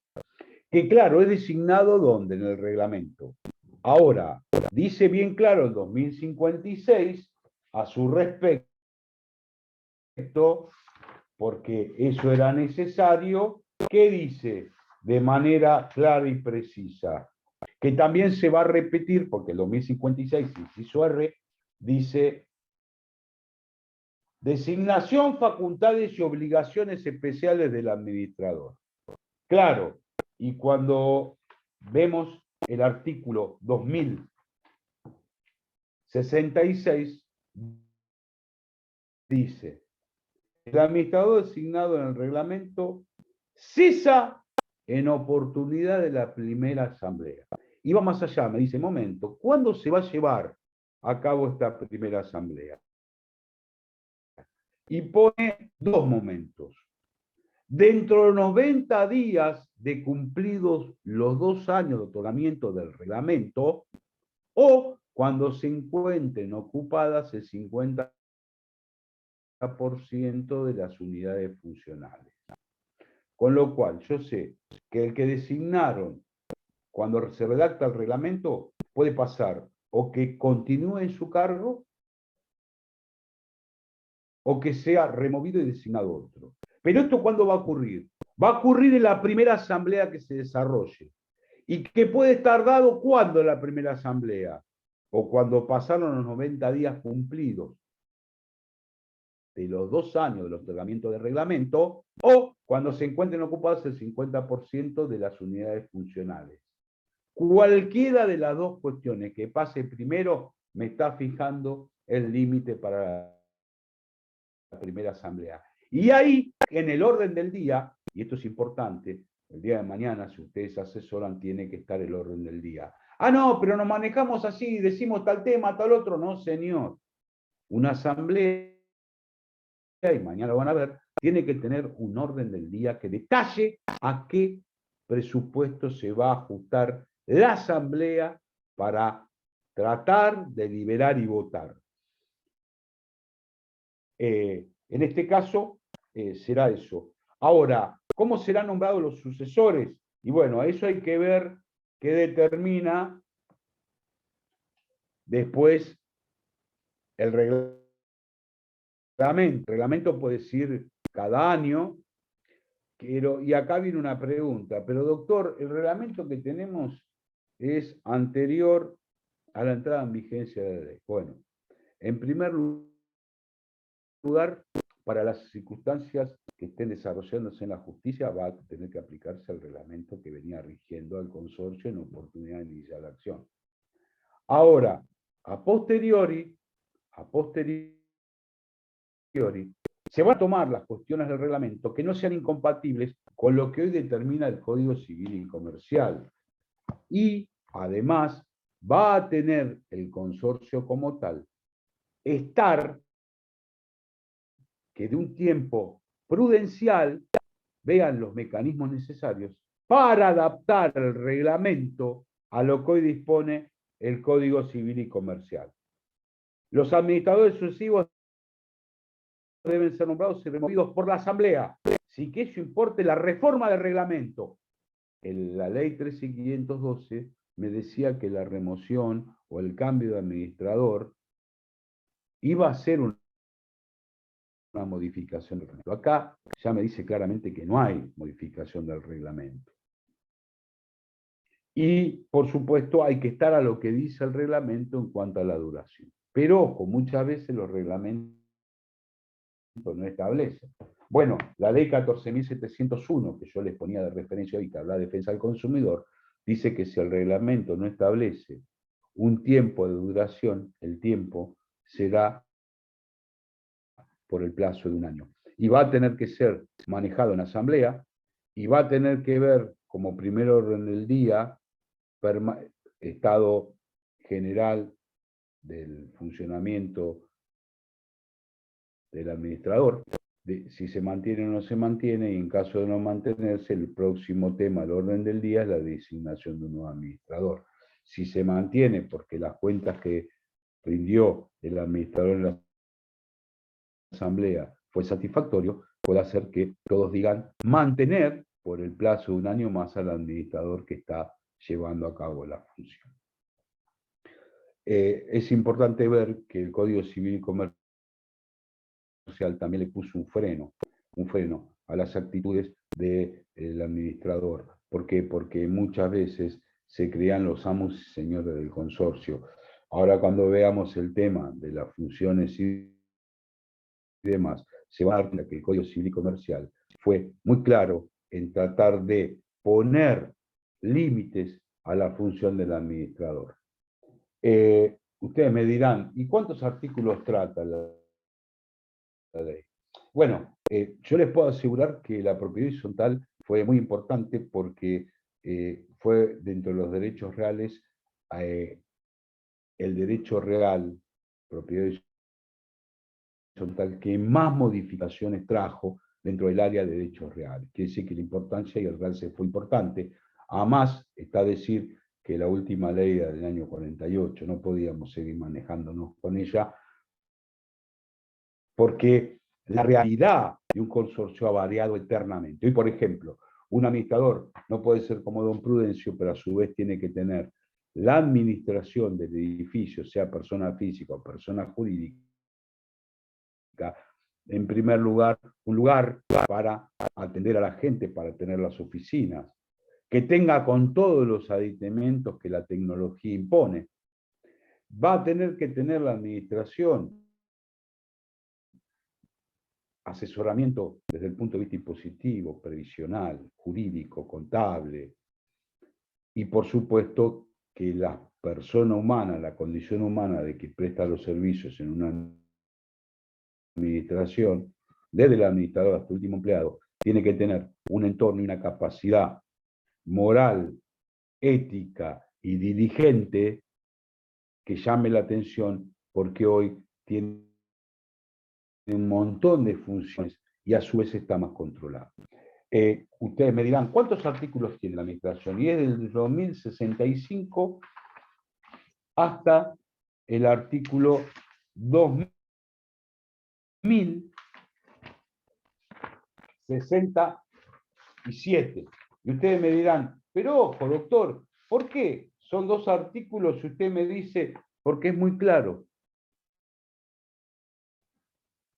Que claro, es designado ¿dónde? En el reglamento. Ahora, dice bien claro el 2056 a su respecto, porque eso era necesario, que dice de manera clara y precisa, que también se va a repetir, porque el 2056, inciso R, dice: designación, facultades y obligaciones especiales del administrador. Claro, y cuando vemos el artículo 2066, dice: el administrador designado en el reglamento cesa en oportunidad de la primera asamblea. va más allá, me dice, momento, ¿cuándo se va a llevar a cabo esta primera asamblea? Y pone 2 momentos. Dentro de los 90 días de cumplidos los 2 años de otorgamiento del reglamento, o cuando se encuentren ocupadas el 50% de las unidades funcionales. Con lo cual, yo sé que el que designaron cuando se redacta el reglamento puede pasar o que continúe en su cargo o que sea removido y designado otro. Pero ¿esto cuándo va a ocurrir? Va a ocurrir en la primera asamblea que se desarrolle. ¿Y que puede estar dado cuándo en la primera asamblea? O cuando pasaron los 90 días cumplidos de los 2 años del otorgamiento del reglamento, o cuando se encuentren ocupadas el 50% de las unidades funcionales. Cualquiera de las 2 cuestiones que pase primero me está fijando el límite para la primera asamblea. Y ahí, en el orden del día, y esto es importante, el día de mañana, si ustedes asesoran, tiene que estar el orden del día. Ah, no, pero nos manejamos así, decimos tal tema, tal otro. No, señor. Una asamblea, y mañana lo van a ver, tiene que tener un orden del día que detalle a qué presupuesto se va a ajustar la asamblea para tratar, deliberar y votar. En este caso, será eso. Ahora, ¿cómo serán nombrados los sucesores? Y bueno, a eso hay que ver qué determina después el reglamento. El reglamento puede decir cada año, y acá viene una pregunta, pero doctor, el reglamento que tenemos es anterior a la entrada en vigencia de la ley. Bueno, en primer lugar, para las circunstancias que estén desarrollándose en la justicia, va a tener que aplicarse el reglamento que venía rigiendo al consorcio en oportunidad de iniciar la acción. Ahora, a posteriori, se van a tomar las cuestiones del reglamento que no sean incompatibles con lo que hoy determina el Código Civil y Comercial. Y, además, va a tener el consorcio como tal estar que de un tiempo prudencial vean los mecanismos necesarios para adaptar el reglamento a lo que hoy dispone el Código Civil y Comercial. Los administradores sucesivos deben ser nombrados y removidos por la Asamblea, sin que eso importe la reforma del reglamento. En la ley 13.512 me decía que la remoción o el cambio de administrador iba a ser una modificación del reglamento. Acá ya me dice claramente que no hay modificación del reglamento. Y, por supuesto, hay que estar a lo que dice el reglamento en cuanto a la duración. Pero, ojo, muchas veces los reglamentos no establecen. Bueno, la ley 14.701, que yo les ponía de referencia hoy, que habla de defensa del consumidor, dice que si el reglamento no establece un tiempo de duración, el tiempo será por el plazo de 1 año. Y va a tener que ser manejado en asamblea, y va a tener que ver como primer orden del día estado general del funcionamiento del administrador, de si se mantiene o no se mantiene, y en caso de no mantenerse, el próximo tema al orden del día es la designación de un nuevo administrador. Si se mantiene porque las cuentas que rindió el administrador en la asamblea fue satisfactorio, puede hacer que todos digan mantener por el plazo de 1 año más al administrador que está llevando a cabo la función. Es importante ver que el Código Civil y Comercial también le puso un freno a las actitudes del administrador. ¿Por qué? Porque muchas veces se crean los amos y señores del consorcio. Ahora, cuando veamos el tema de las funciones y demás, se va a dar cuenta que el Código Civil y Comercial fue muy claro en tratar de poner límites a la función del administrador. Ustedes me dirán, ¿y cuántos artículos trata la ley? Bueno, yo les puedo asegurar que la propiedad horizontal fue muy importante porque fue dentro de los derechos reales el derecho real, propiedad horizontal, que más modificaciones trajo dentro del área de derechos reales. Quiere decir que la importancia y el realce fue importante. Además, está a decir que la última ley era del año 48, no podíamos seguir manejándonos con ella, porque la realidad de un consorcio ha variado eternamente. Hoy, por ejemplo, un administrador no puede ser como don Prudencio, pero a su vez tiene que tener la administración del edificio, sea persona física o persona jurídica, en primer lugar, un lugar para atender a la gente, para tener las oficinas, que tenga con todos los aditamentos que la tecnología impone. Va a tener que tener la administración asesoramiento desde el punto de vista impositivo, previsional, jurídico, contable, y por supuesto que la persona humana, la condición humana de que presta los servicios en una administración, desde el administrador hasta el último empleado, tiene que tener un entorno y una capacidad moral, ética y dirigente que llame la atención, porque hoy tiene un montón de funciones y a su vez está más controlado. Ustedes me dirán, ¿cuántos artículos tiene la administración? Y es del 2065 hasta el artículo 2067. Y ustedes me dirán, pero ojo, doctor, ¿por qué son 2 artículos? Y usted me dice, porque es muy claro.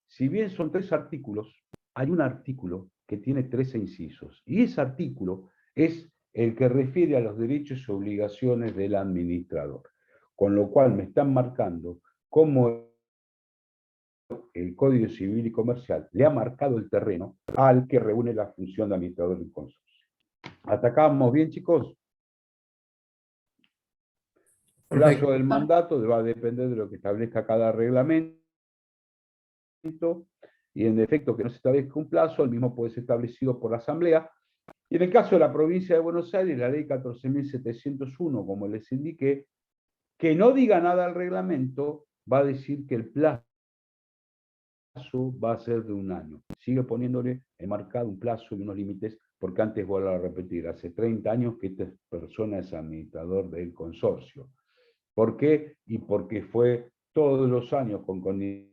Si bien son 3 artículos, hay un artículo que tiene 13 incisos. Y ese artículo es el que refiere a los derechos y obligaciones del administrador. Con lo cual me están marcando cómo el Código Civil y Comercial le ha marcado el terreno al que reúne la función de administrador del consorcio. ¿Hasta acá vamos bien, chicos? El plazo del mandato va a depender de lo que establezca cada reglamento, y en defecto que no se establezca un plazo, el mismo puede ser establecido por la Asamblea. Y en el caso de la provincia de Buenos Aires, la ley 14.701, como les indiqué, que no diga nada al reglamento, va a decir que el plazo va a ser de 1 año. Sigue poniéndole enmarcado un plazo y unos límites, porque antes, vuelvo a repetir, hace 30 años que esta persona es administrador del consorcio. ¿Por qué? Y porque fue todos los años con connivencia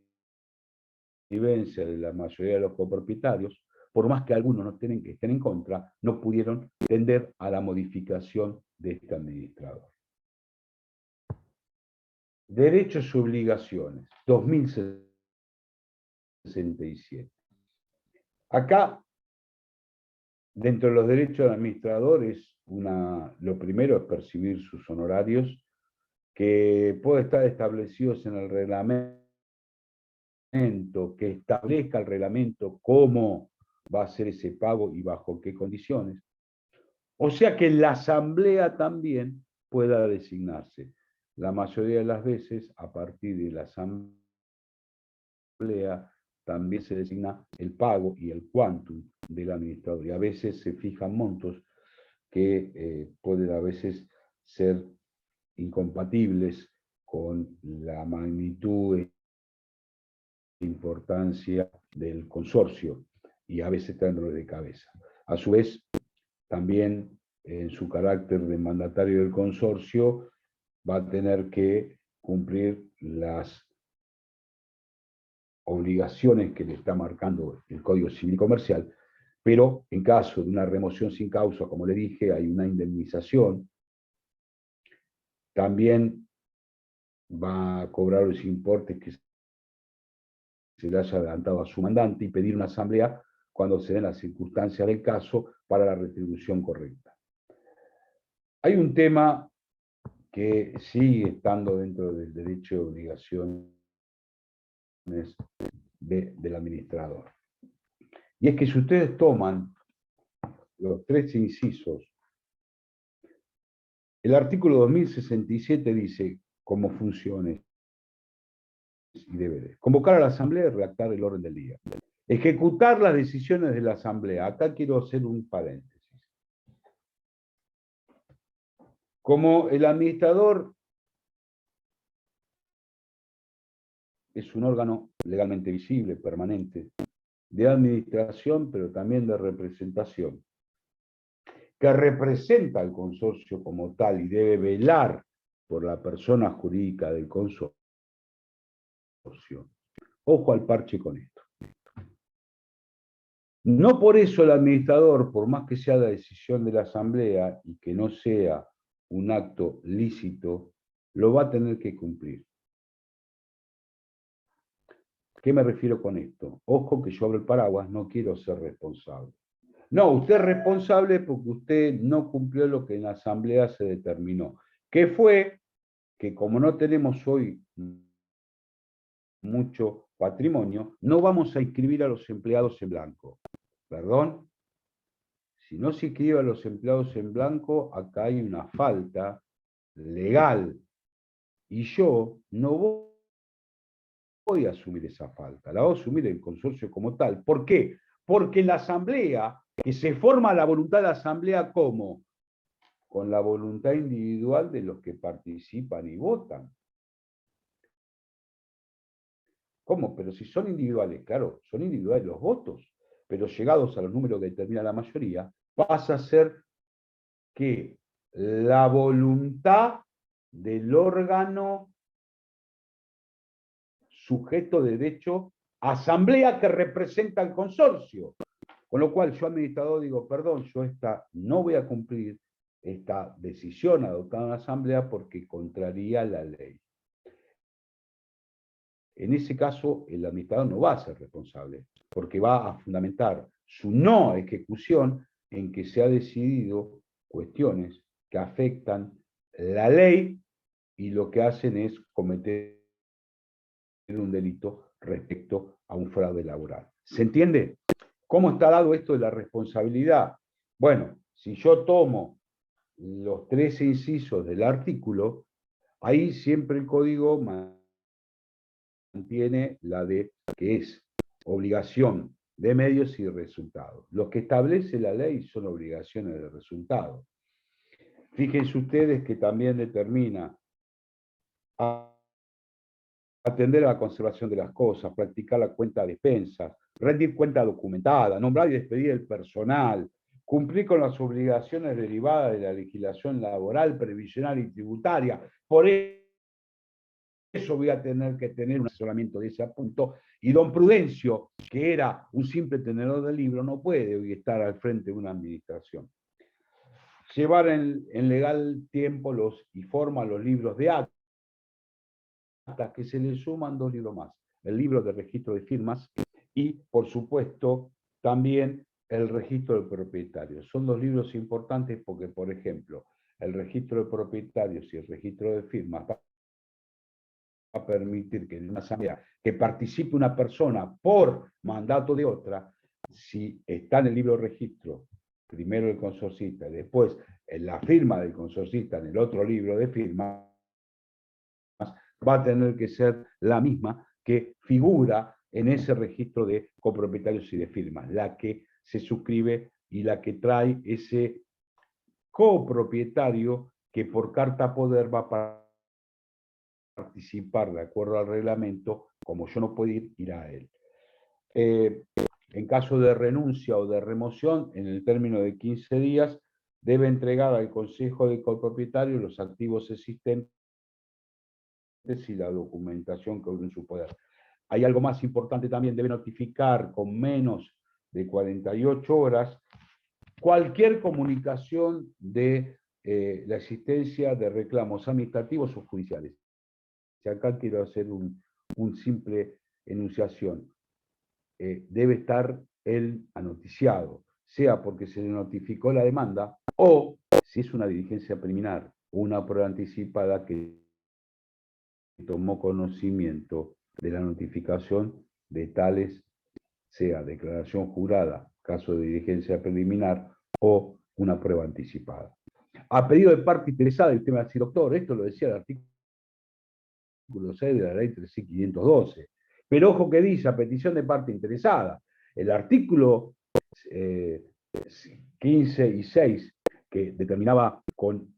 de la mayoría de los copropietarios, por más que algunos no estén en contra, no pudieron tender a la modificación de este administrador. Derechos y obligaciones, 2067. Acá, dentro de los derechos del administrador, lo primero es percibir sus honorarios, que puede estar establecidos en el reglamento, que establezca el reglamento cómo va a ser ese pago y bajo qué condiciones. O sea que la Asamblea también pueda designarse. La mayoría de las veces, a partir de la Asamblea, también se designa el pago y el quantum del administrador. Y a veces se fijan montos que pueden a veces ser incompatibles con la magnitud e importancia del consorcio, y a veces traen dolores de cabeza. A su vez, también en su carácter de mandatario del consorcio, va a tener que cumplir las obligaciones que le está marcando el Código Civil y Comercial, pero en caso de una remoción sin causa, como le dije, hay una indemnización. También va a cobrar los importes que se le haya adelantado a su mandante y pedir una asamblea cuando se den las circunstancias del caso para la retribución correcta. Hay un tema que sigue estando dentro del derecho de obligaciones del administrador. Y es que si ustedes toman los 13 incisos, el artículo 2067 dice como funciones y deberes: convocar a la asamblea y redactar el orden del día, ejecutar las decisiones de la asamblea. Acá quiero hacer un paréntesis. Como el administrador es un órgano legalmente visible, permanente, de administración, pero también de representación, que representa al consorcio como tal y debe velar por la persona jurídica del consorcio. Ojo al parche con esto. No por eso el administrador, por más que sea la decisión de la asamblea y que no sea un acto lícito, lo va a tener que cumplir. ¿Qué me refiero con esto? Ojo que yo abro el paraguas, no quiero ser responsable. No, usted es responsable porque usted no cumplió lo que en la asamblea se determinó. ¿Qué fue? Que como no tenemos hoy mucho patrimonio, no vamos a inscribir a los empleados en blanco. ¿Perdón? Si no se inscribe a los empleados en blanco, acá hay una falta legal. Y yo no voy a asumir esa falta, la va a asumir el consorcio como tal. ¿Por qué? Porque la asamblea, que se forma la voluntad de la asamblea, ¿cómo? Con la voluntad individual de los que participan y votan. ¿Cómo? Pero si son individuales, claro, son individuales los votos, pero llegados a los números que determina la mayoría, pasa a ser que la voluntad del órgano sujeto de derecho, asamblea que representa al consorcio. Con lo cual yo administrador digo, perdón, yo no voy a cumplir esta decisión adoptada en la asamblea porque contraría la ley. En ese caso, el administrador no va a ser responsable, porque va a fundamentar su no ejecución en que se ha decidido cuestiones que afectan la ley y lo que hacen es cometer un delito respecto a un fraude laboral. ¿Se entiende? ¿Cómo está dado esto de la responsabilidad? Bueno, si yo tomo los 13 incisos del artículo, ahí siempre el código mantiene la de que es obligación de medios y resultados. Lo que establece la ley son obligaciones de resultados. Fíjense ustedes que también determina atender a la conservación de las cosas, practicar la cuenta de despensas, rendir cuenta documentada, nombrar y despedir el personal, cumplir con las obligaciones derivadas de la legislación laboral, previsional y tributaria. Por eso voy a tener que tener un asesoramiento de ese punto. Y don Prudencio, que era un simple tenedor de libro, no puede hoy estar al frente de una administración. Llevar en legal tiempo y forma los libros de actas, hasta que se le suman 2 libros más, el libro de registro de firmas y, por supuesto, también el registro de propietarios. Son 2 libros importantes porque, por ejemplo, el registro de propietarios y el registro de firmas va a permitir que en una asamblea que participe una persona por mandato de otra, si está en el libro de registro, primero el consorcista y después en la firma del consorcista en el otro libro de firmas, va a tener que ser la misma que figura en ese registro de copropietarios y de firmas, la que se suscribe y la que trae ese copropietario que por carta poder va a participar de acuerdo al reglamento, como yo no puedo ir a él. En caso de renuncia o de remoción, en el término de 15 días, debe entregar al Consejo de Copropietarios los activos existentes y la documentación que hubo en su poder. Hay algo más importante también, debe notificar con menos de 48 horas cualquier comunicación de la existencia de reclamos administrativos o judiciales. Si acá quiero hacer un simple enunciación, debe estar él anoticiado, sea porque se le notificó la demanda o si es una diligencia preliminar o una prueba anticipada que tomó conocimiento de la notificación de tales, sea declaración jurada, caso de diligencia preliminar, o una prueba anticipada. A pedido de parte interesada, el tema de decir, doctor, esto lo decía el artículo 6 de la ley 3512. Pero ojo que dice, a petición de parte interesada. El artículo 15 y 6, que determinaba con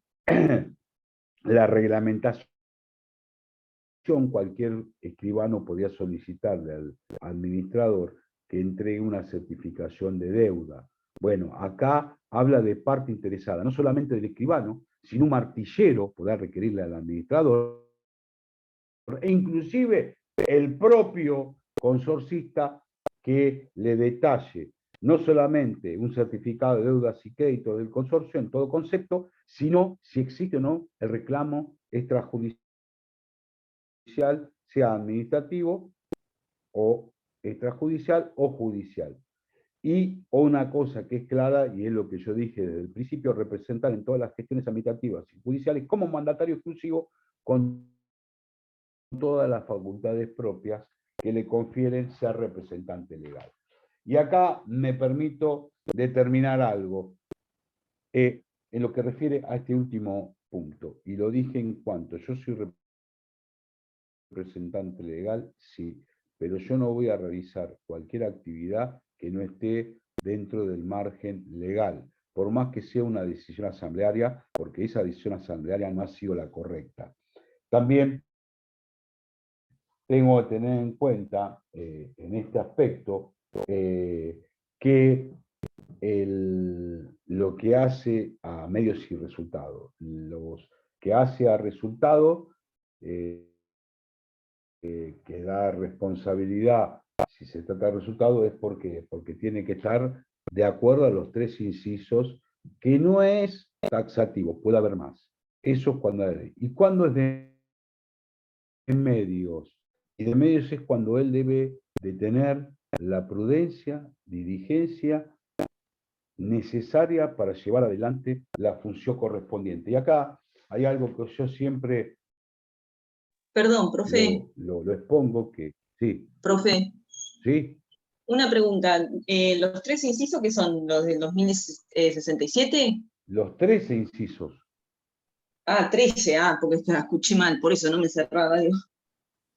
la reglamentación, cualquier escribano podía solicitarle al administrador que entregue una certificación de deuda. Bueno, acá habla de parte interesada, no solamente del escribano, sino un martillero podrá requerirle al administrador, e inclusive el propio consorcista que le detalle no solamente un certificado de deudas y crédito del consorcio en todo concepto, sino si existe o no el reclamo extrajudicial, sea administrativo o extrajudicial o judicial. Y una cosa que es clara, y es lo que yo dije desde el principio, representar en todas las gestiones administrativas y judiciales como mandatario exclusivo con todas las facultades propias que le confieren ser representante legal. Y acá me permito determinar algo en lo que refiere a este último punto, y lo dije en cuanto yo soy representante legal, sí, pero yo no voy a realizar cualquier actividad que no esté dentro del margen legal, por más que sea una decisión asamblearia, porque esa decisión asamblearia no ha sido la correcta. También tengo que tener en cuenta en este aspecto que lo que hace a medios y resultados, los que hace a resultado, que da responsabilidad, si se trata de resultado, es porque tiene que estar de acuerdo a los 3 incisos, que no es taxativo, puede haber más. Eso es cuando hay. Y cuando es de medios, y de medios es cuando él debe de tener la prudencia, diligencia necesaria para llevar adelante la función correspondiente. Y acá hay algo que yo siempre Perdón, profe. lo expongo, que sí. Profe, ¿Sí? una pregunta. ¿Los 3 incisos que son los del 2067? Los 13 incisos. Ah, 13, porque escuché mal, por eso no me cerraba, digo.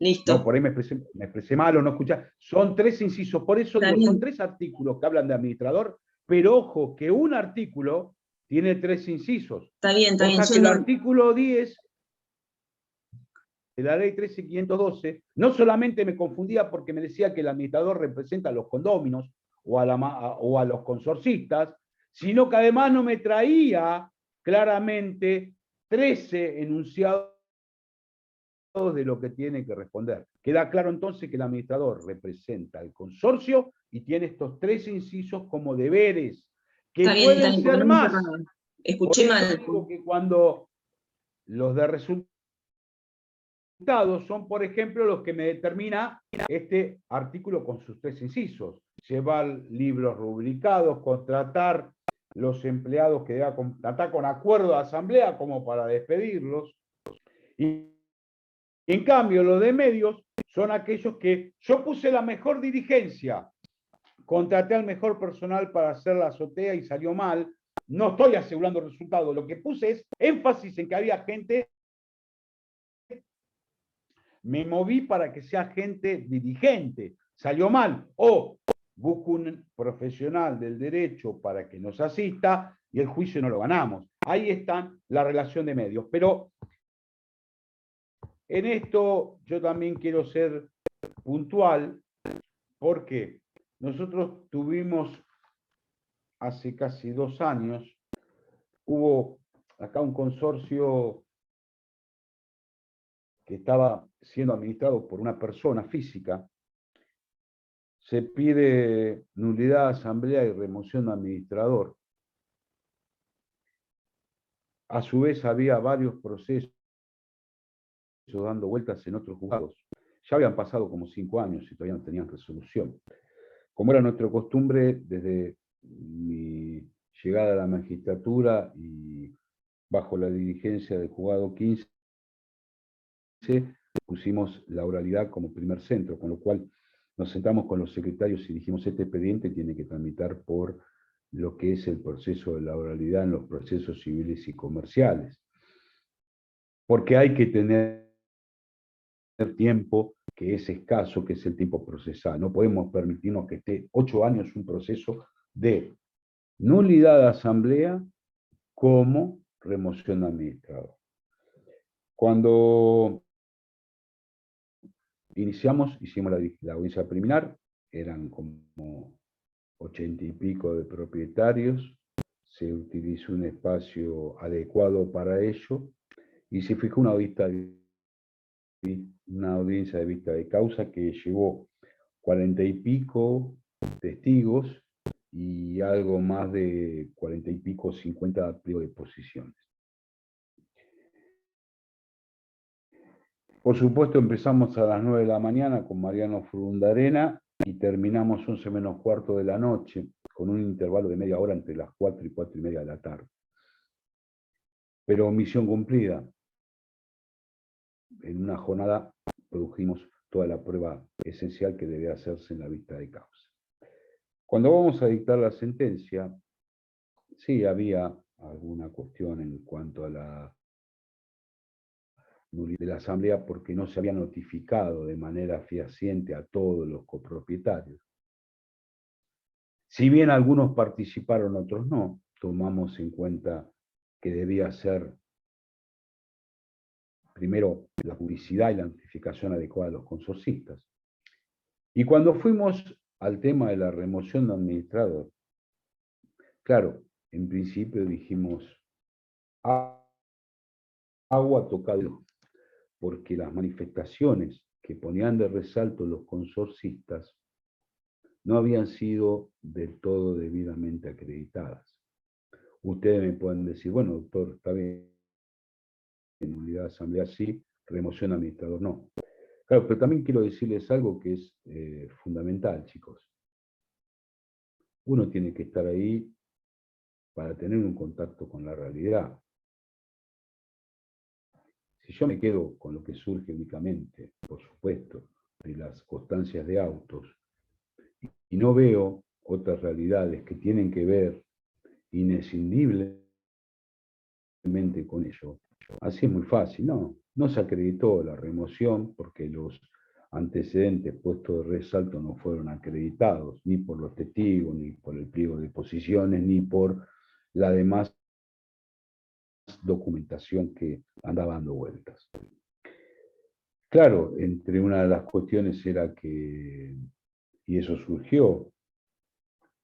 Listo. No, por ahí me expresé mal o no escuché. Son 3 incisos, por eso digo, son 3 artículos que hablan de administrador, pero ojo, que un artículo tiene 3 incisos. Está bien, está bien. Cosa que el artículo 10 de la ley 13.512, no solamente me confundía porque me decía que el administrador representa a los condóminos o a los consorcistas, sino que además no me traía claramente 13 enunciados de lo que tiene que responder. Queda claro entonces que el administrador representa al consorcio y tiene estos 3 incisos como deberes, que pueden ser más. Escuché mal. Digo que cuando los de resultados son, por ejemplo, los que me determina este artículo con sus 3 incisos. Llevar libros rubricados, contratar los empleados que deba contratar con acuerdo de asamblea como para despedirlos. Y en cambio, los de medios son aquellos que yo puse la mejor dirigencia, contraté al mejor personal para hacer la azotea y salió mal. No estoy asegurando resultados. Lo que puse es énfasis en que había gente. Me moví para que sea gente dirigente, salió mal, o busco un profesional del derecho para que nos asista y el juicio no lo ganamos. Ahí está la relación de medios. Pero en esto yo también quiero ser puntual, porque nosotros tuvimos hace casi 2 años, hubo acá un consorcio que estaba siendo administrado por una persona física. Se pide nulidad de asamblea y remoción de administrador. A su vez había varios procesos dando vueltas en otros juzgados. Ya habían pasado como 5 años y todavía no tenían resolución. Como era nuestra costumbre, desde mi llegada a la magistratura y bajo la dirigencia del juzgado 15, pusimos la oralidad como primer centro, con lo cual nos sentamos con los secretarios y dijimos, este expediente tiene que tramitar por lo que es el proceso de la oralidad en los procesos civiles y comerciales. Porque hay que tener tiempo que es escaso, que es el tiempo procesal. No podemos permitirnos que esté 8 años un proceso de nulidad de asamblea como remoción de administrador. Cuando iniciamos, hicimos la audiencia preliminar, eran como 80 y pico de propietarios, se utilizó un espacio adecuado para ello, y se fijó una audiencia de vista de causa que llevó 40 y pico testigos y algo más de 40 y pico, 50 pliegos de posiciones. Por supuesto, empezamos a las 9 de la mañana con Mariano Frundarena y terminamos 11 menos cuarto de la noche, con un intervalo de media hora entre las 4 y 4 y media de la tarde. Pero misión cumplida. En una jornada produjimos toda la prueba esencial que debe hacerse en la vista de causa. Cuando vamos a dictar la sentencia, sí había alguna cuestión en cuanto a la nulidad de la asamblea porque no se había notificado de manera fehaciente a todos los copropietarios. Si bien algunos participaron, otros no, tomamos en cuenta que debía ser primero la publicidad y la notificación adecuada de los consorcistas. Y cuando fuimos al tema de la remoción de administrador, claro, en principio dijimos agua tocado, porque las manifestaciones que ponían de resalto los consorcistas no habían sido del todo debidamente acreditadas. Ustedes me pueden decir, bueno, doctor, está bien, en unidad de asamblea sí, remoción de administrador no. Claro, pero también quiero decirles algo que es fundamental, chicos. Uno tiene que estar ahí para tener un contacto con la realidad. Si yo me quedo con lo que surge únicamente, por supuesto, de las constancias de autos, y no veo otras realidades que tienen que ver inescindiblemente con ello, así es muy fácil. No se acreditó la remoción porque los antecedentes puestos de resalto no fueron acreditados, ni por los testigos, ni por el pliego de posiciones, ni por la demás documentación que andaba dando vueltas. Claro, entre una de las cuestiones era que, y eso surgió,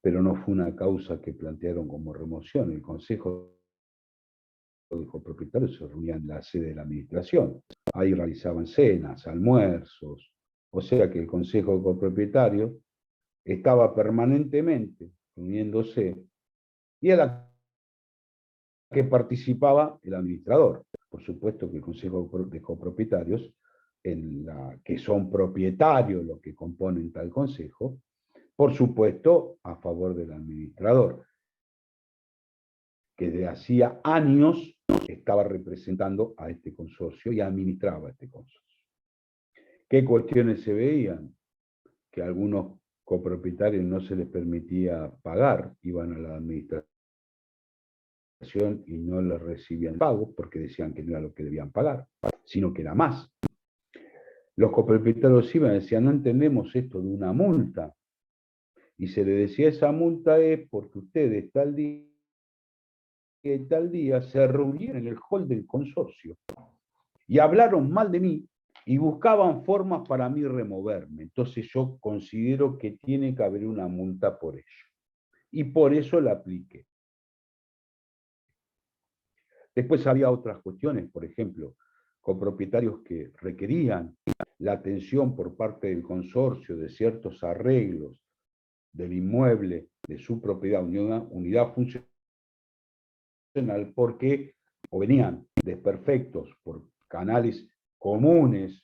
pero no fue una causa que plantearon como remoción, el Consejo de Copropietarios se reunía en la sede de la administración, ahí realizaban cenas, almuerzos, o sea que el Consejo de Copropietarios estaba permanentemente reuniéndose, y a la que participaba el administrador. Por supuesto que el Consejo de Copropietarios, que son propietarios los que componen tal consejo, por supuesto a favor del administrador, que desde hacía años estaba representando a este consorcio y administraba este consorcio. ¿Qué cuestiones se veían? Que a algunos copropietarios no se les permitía pagar, iban a la administración y no les recibían pagos porque decían que no era lo que debían pagar, sino que era más. Los copropietarios iban y decían, no entendemos esto de una multa. Y se le decía, esa multa es porque ustedes tal día se reunieron en el hall del consorcio y hablaron mal de mí y buscaban formas para mí removerme. Entonces yo considero que tiene que haber una multa por ello. Y por eso la apliqué. Después había otras cuestiones, por ejemplo, copropietarios que requerían la atención por parte del consorcio de ciertos arreglos del inmueble de su propiedad, unidad funcional, porque o venían desperfectos por canales comunes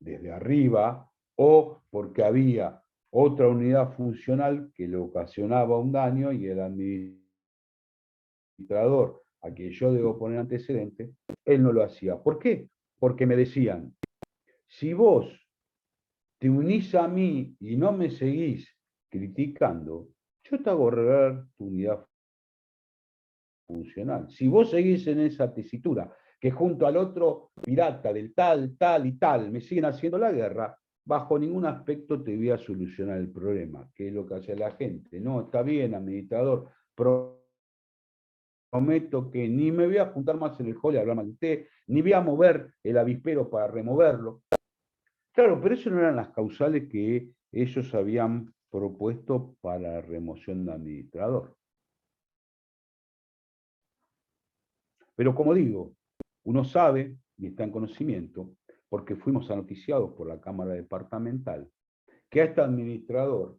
desde arriba, o porque había otra unidad funcional que le ocasionaba un daño y el administrador a quien yo debo poner antecedente, él no lo hacía. ¿Por qué? Porque me decían, si vos te unís a mí y no me seguís criticando, yo te hago regar tu unidad funcional. Si vos seguís en esa tesitura, que junto al otro pirata del tal, tal y tal, me siguen haciendo la guerra, bajo ningún aspecto te voy a solucionar el problema, que es lo que hace la gente. No, está bien, administrador, prometo que ni me voy a juntar más en el hall y hablar mal de usted, ni voy a mover el avispero para removerlo. Claro, pero eso no eran las causales que ellos habían propuesto para la remoción de administrador. Pero como digo, uno sabe, y está en conocimiento, porque fuimos anoticiados por la Cámara Departamental, que a este administrador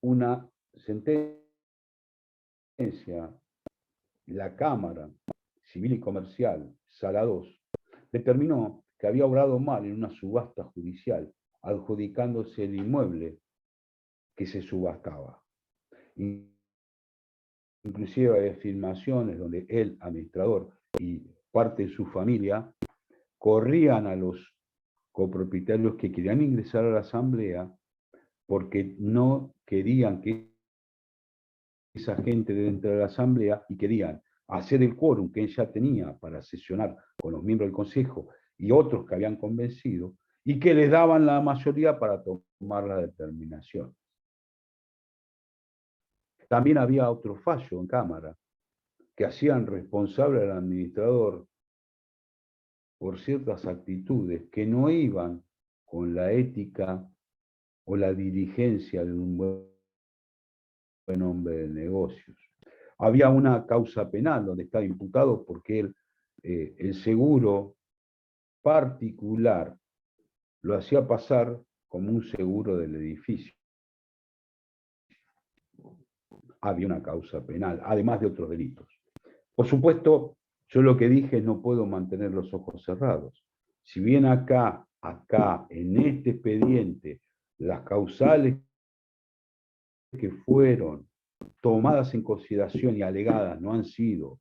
una sentencia, la Cámara Civil y Comercial, Sala 2, determinó que había obrado mal en una subasta judicial, adjudicándose el inmueble que se subastaba. Inclusive hay afirmaciones donde el administrador y parte de su familia corrían a los copropietarios que querían ingresar a la asamblea porque no querían que esa gente dentro de la asamblea y querían hacer el quórum que ella tenía para sesionar con los miembros del consejo y otros que habían convencido y que les daban la mayoría para tomar la determinación. También había otro fallo en Cámara que hacían responsable al administrador por ciertas actitudes que no iban con la ética o la diligencia de un buen hombre de negocios. Había una causa penal donde estaba imputado porque el seguro particular lo hacía pasar como un seguro del edificio. Había una causa penal, además de otros delitos. Por supuesto, yo lo que dije es no puedo mantener los ojos cerrados. Si bien acá, en este expediente, las causales que fueron tomadas en consideración y alegadas no han sido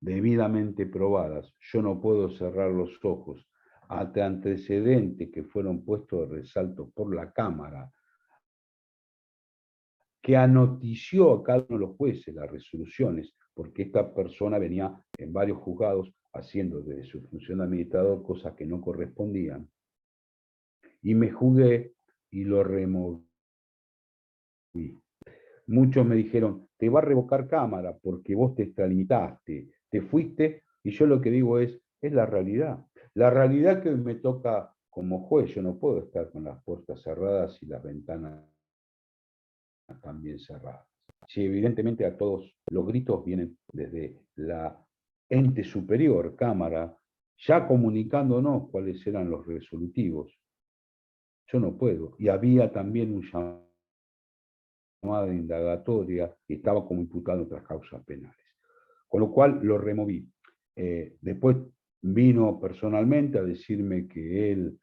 debidamente probadas, yo no puedo cerrar los ojos ante antecedentes que fueron puestos de resalto por la Cámara, que anotició a cada uno de los jueces las resoluciones, porque esta persona venía en varios juzgados haciendo desde su función de administrador cosas que no correspondían. Y me jugué y lo removí. Muchos me dijeron, te va a revocar Cámara porque vos te extralimitaste, te fuiste, y yo lo que digo es la realidad. La realidad que hoy me toca como juez, yo no puedo estar con las puertas cerradas y las ventanas también cerradas. Si evidentemente a todos los gritos vienen desde la ente superior, Cámara, ya comunicándonos cuáles eran los resolutivos, yo no puedo. Y había también un llamado de indagatoria y estaba como imputado en otras causas penales. Con lo cual lo removí. Después vino personalmente a decirme que él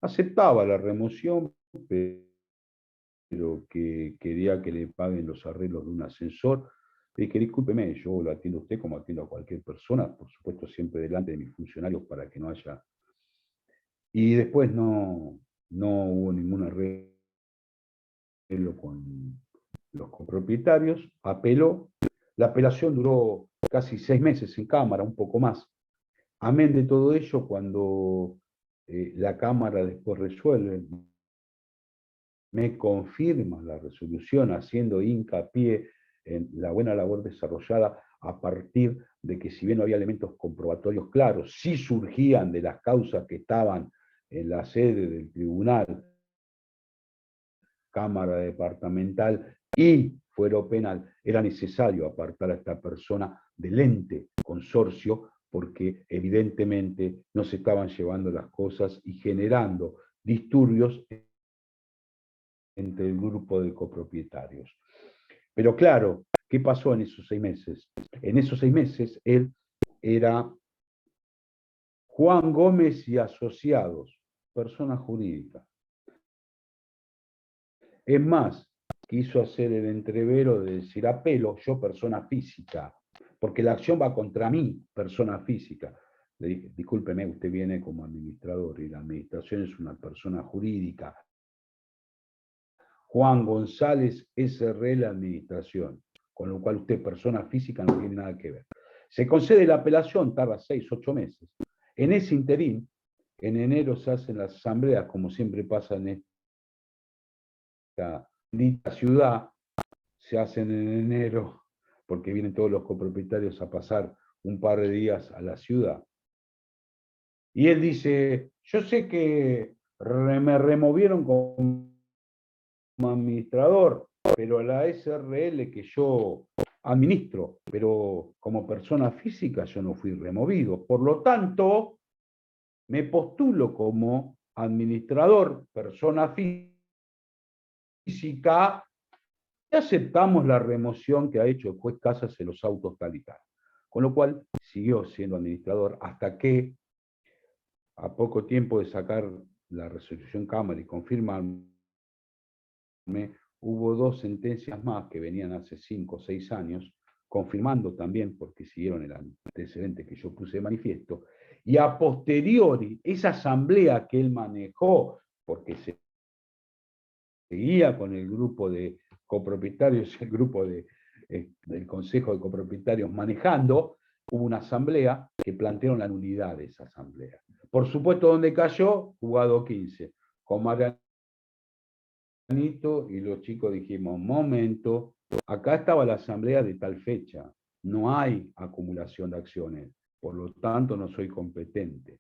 aceptaba la remoción, pero que quería que le paguen los arreglos de un ascensor. Le dije, discúlpeme, yo lo atiendo a usted como atiendo a cualquier persona, por supuesto siempre delante de mis funcionarios para que no haya... Y después no hubo ningún arreglo con los copropietarios, apeló. La apelación duró casi 6 meses en Cámara, un poco más. Amén de todo ello, cuando la Cámara después resuelve, me confirma la resolución haciendo hincapié en la buena labor desarrollada a partir de que si bien no había elementos comprobatorios claros, sí surgían de las causas que estaban en la sede del tribunal, Cámara Departamental y fuero penal, era necesario apartar a esta persona del ente consorcio porque evidentemente no se estaban llevando las cosas y generando disturbios entre el grupo de copropietarios. Pero claro, ¿qué pasó en esos 6 meses? En esos 6 meses él era Juan Gómez y Asociados, persona jurídica. Es más, quiso hacer el entrevero de decir apelo, yo persona física, porque la acción va contra mí, persona física. Le dije, discúlpeme, usted viene como administrador y la administración es una persona jurídica. Juan González SR la administración, con lo cual usted, persona física, no tiene nada que ver. Se concede la apelación, tarda 6, 8 meses. En ese interín, en enero se hacen las asambleas, como siempre pasa en esta ciudad, se hacen en enero, porque vienen todos los copropietarios a pasar un par de días a la ciudad. Y él dice, yo sé que me removieron como administrador, pero la SRL que yo administro, pero como persona física yo no fui removido. Por lo tanto, me postulo como administrador, persona física, y aceptamos la remoción que ha hecho el juez Casas en los autos tal y tal. Con lo cual, siguió siendo administrador hasta que, a poco tiempo de sacar la resolución Cámara y confirmarme, hubo 2 sentencias más que venían hace 5 o 6 años, confirmando también, porque siguieron el antecedente que yo puse de manifiesto, y a posteriori, esa asamblea que él manejó, porque se seguía con el grupo de copropietarios, el grupo del Consejo de Copropietarios manejando, hubo una asamblea que plantearon la nulidad de esa asamblea. Por supuesto, donde cayó, juzgado 15, con Marianito y los chicos dijimos, momento, acá estaba la asamblea de tal fecha, no hay acumulación de acciones, por lo tanto no soy competente.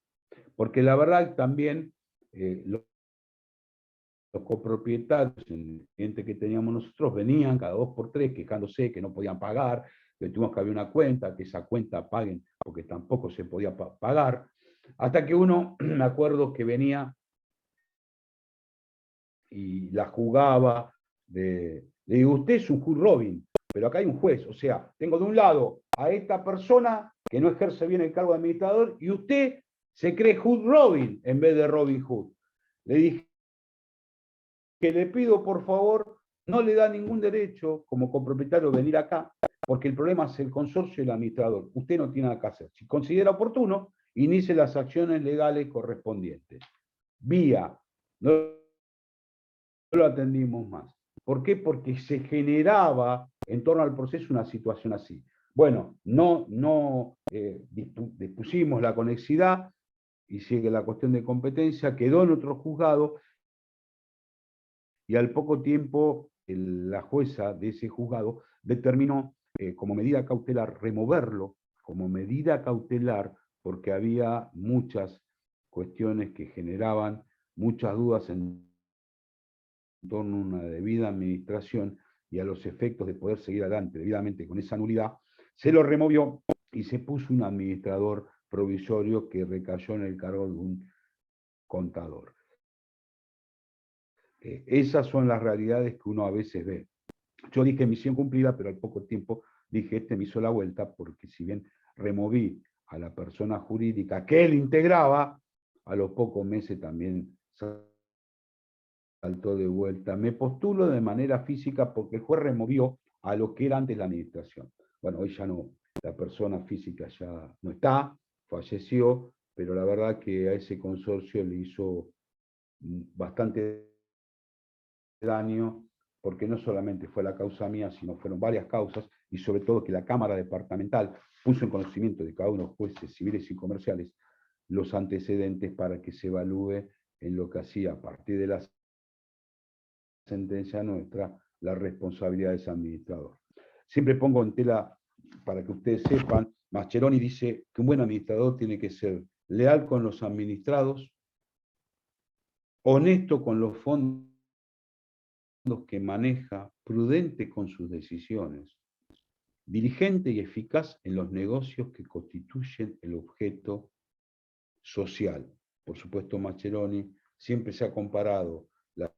Porque la verdad también los copropietarios, el cliente que teníamos nosotros, venían cada 2 por 3 quejándose que no podían pagar, que tuvimos que abrir una cuenta, que esa cuenta paguen, porque tampoco se podía pagar, hasta que uno, me acuerdo que venía y la jugaba, le digo, usted es un juez Robin, pero acá hay un juez, o sea, tengo de un lado a esta persona que no ejerce bien el cargo de administrador, y usted se cree Hood Robin en vez de Robin Hood. Le dije que le pido, por favor, no le da ningún derecho como copropietario venir acá, porque el problema es el consorcio y el administrador. Usted no tiene nada que hacer. Si considera oportuno, inicie las acciones legales correspondientes. Vía, no lo atendimos más. ¿Por qué? Porque se generaba en torno al proceso una situación así. Bueno, no dispusimos la conexidad y sigue la cuestión de competencia, quedó en otro juzgado, y al poco tiempo la jueza de ese juzgado determinó como medida cautelar removerlo como medida cautelar, porque había muchas cuestiones que generaban muchas dudas en torno a una debida administración y a los efectos de poder seguir adelante debidamente con esa nulidad. Se lo removió y se puso un administrador provisorio que recayó en el cargo de un contador. Esas son las realidades que uno a veces ve. Yo dije misión cumplida, pero al poco tiempo dije, me hizo la vuelta, porque si bien removí a la persona jurídica que él integraba, a los pocos meses también saltó de vuelta. Me postulo de manera física porque el juez removió a lo que era antes la administración. Bueno, hoy ya no, la persona física ya no está, falleció, pero la verdad que a ese consorcio le hizo bastante daño, porque no solamente fue la causa mía, sino fueron varias causas, y sobre todo que la Cámara Departamental puso en conocimiento de cada uno de los jueces civiles y comerciales los antecedentes para que se evalúe en lo que hacía a partir de la sentencia nuestra la responsabilidad de ese administrador. Siempre pongo en tela, para que ustedes sepan, Mascheroni dice que un buen administrador tiene que ser leal con los administrados, honesto con los fondos que maneja, prudente con sus decisiones, diligente y eficaz en los negocios que constituyen el objeto social. Por supuesto, Mascheroni siempre se ha comparado la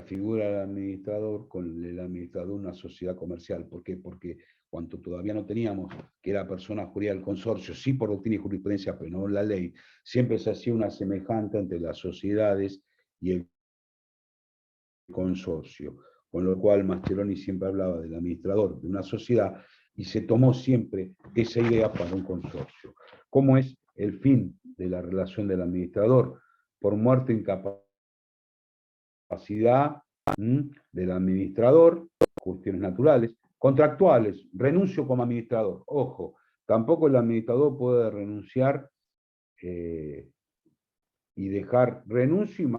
figura del administrador con el administrador de una sociedad comercial. ¿Por qué? Porque cuando todavía no teníamos que era persona jurídica del consorcio, sí por doctrina y jurisprudencia, pero no la ley, siempre se hacía una semejante entre las sociedades y el consorcio, con lo cual Mascheroni siempre hablaba del administrador de una sociedad y se tomó siempre esa idea para un consorcio. ¿Cómo es el fin de la relación del administrador? Por muerte o incapacidad del administrador, cuestiones naturales, contractuales, renuncio como administrador. Ojo, tampoco el administrador puede renunciar y dejar renuncio y